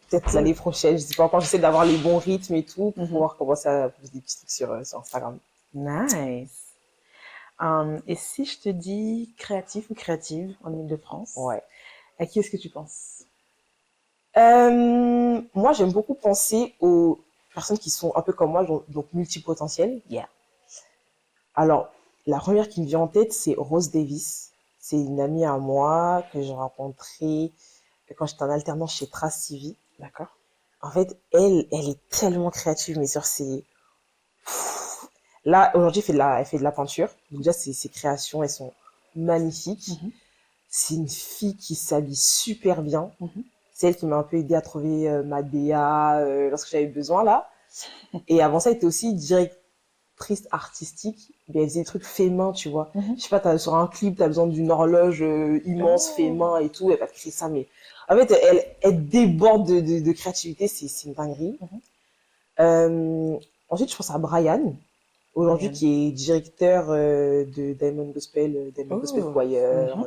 Peut-être l'année prochaine, je sais pas encore, j'essaie d'avoir les bons rythmes et tout pour pouvoir commencer à poser des petits trucs sur Instagram. Nice. Et si je te dis créatif ou créative en Ile-de-France, à qui est-ce que tu penses? Moi, j'aime beaucoup penser aux personnes qui sont un peu comme moi, donc multipotentielles. Alors, la première qui me vient en tête, c'est Rose Davis. C'est une amie à moi que j'ai rencontrée quand j'étais en alternance chez Trace TV. D'accord. En fait, elle est tellement créative, mais sur ses... Là, aujourd'hui, elle fait de la peinture. Donc déjà, ses créations, elles sont magnifiques. C'est une fille qui s'habille super bien. C'est elle qui m'a un peu aidé à trouver ma DA lorsque j'avais besoin, là. Et avant ça, elle était aussi directrice artistique. Mais elle faisait des trucs faits main, tu vois. Je sais pas, sur un clip, t'as besoin d'une horloge immense fait main et tout. Elle va te créer ça, mais en fait, elle déborde de créativité. C'est une dinguerie. Ensuite, je pense à Brian, aujourd'hui, qui est directeur de Diamond Gospel Choir,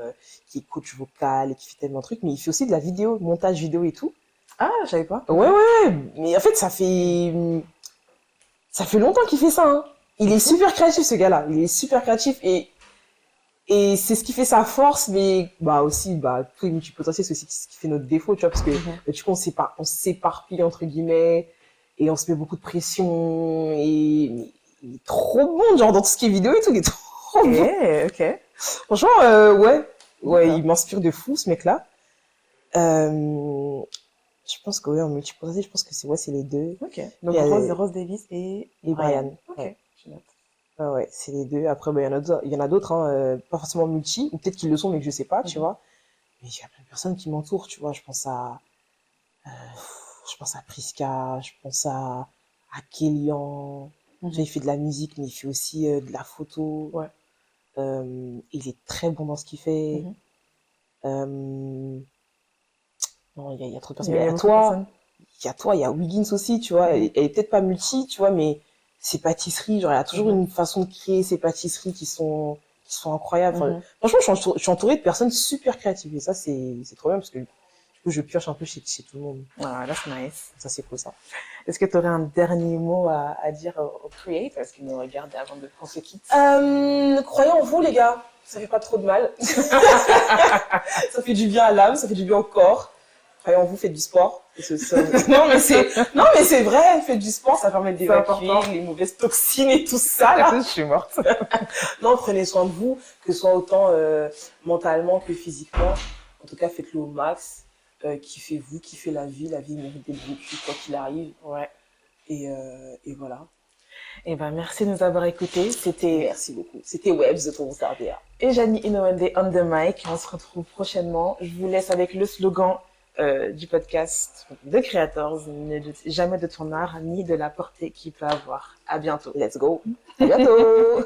qui est coach vocal et qui fait tellement de trucs, mais il fait aussi de la vidéo, montage vidéo et tout. Ah, je savais pas. Ouais. Mais en fait, ça fait longtemps qu'il fait ça, hein. Il est super créatif, ce gars-là. Il est super créatif et c'est ce qui fait sa force, mais aussi tous les multipotentiels, c'est aussi ce qui fait notre défaut, tu vois, parce que du coup on s'éparpille entre guillemets et on se met beaucoup de pression et il est trop bon, genre dans tout ce qui est vidéo et tout, il est trop bon. Ok. Franchement, ouais, il m'inspire de fou, ce mec-là. Je pense que en multipotentiel, je pense que c'est les deux. Ok. Donc Rose Davis et Brian. Ok, je note. Ouais, c'est les deux. Après, il y en a d'autres, hein, pas forcément multi, ou peut-être qu'ils le sont, mais que je sais pas, tu vois. Mais il y a plein de personnes qui m'entourent, tu vois. Je pense à Priska, je pense à Kélian. Il fait de la musique, mais il fait aussi de la photo. Il est très bon dans ce qu'il fait. Non, il y a trop de personnes. Il y a toi, il y a Wiggins aussi, tu vois. Elle est peut-être pas multi, tu vois, mais ses pâtisseries, genre, elle a toujours une façon de créer ses pâtisseries qui sont incroyables. Enfin, franchement, je suis entourée de personnes super créatives. Et ça, c'est trop bien parce que, du coup, je pioche un peu chez tout le monde. Ah, that's nice. Ça, c'est cool, ça. Est-ce que tu aurais un dernier mot à dire aux creators qui nous regardent avant de qu'on se quitte? Croyez en vous, les gars. Ça fait pas trop de mal. Ça fait du bien à l'âme, ça fait du bien au corps. Croyez en vous, faites du sport. Non, mais c'est vrai, faites du sport, ça permet d'évacuer les mauvaises toxines et tout ça, là. Je suis morte. Non, prenez soin de vous, que ce soit autant mentalement que physiquement. En tout cas, faites-le au max. Kiffez-vous, kiffez la vie mérite d'être vécue, quoi qu'il arrive. Ouais. Et voilà. Eh ben, merci de nous avoir écoutés. Merci beaucoup. C'était Webs de ton RDA. Et Janie Inouende on the mic. On se retrouve prochainement. Je vous laisse avec le slogan du podcast de Creators. Ne doute jamais de ton art, ni de la portée qu'il peut avoir. À bientôt. Let's go. À bientôt.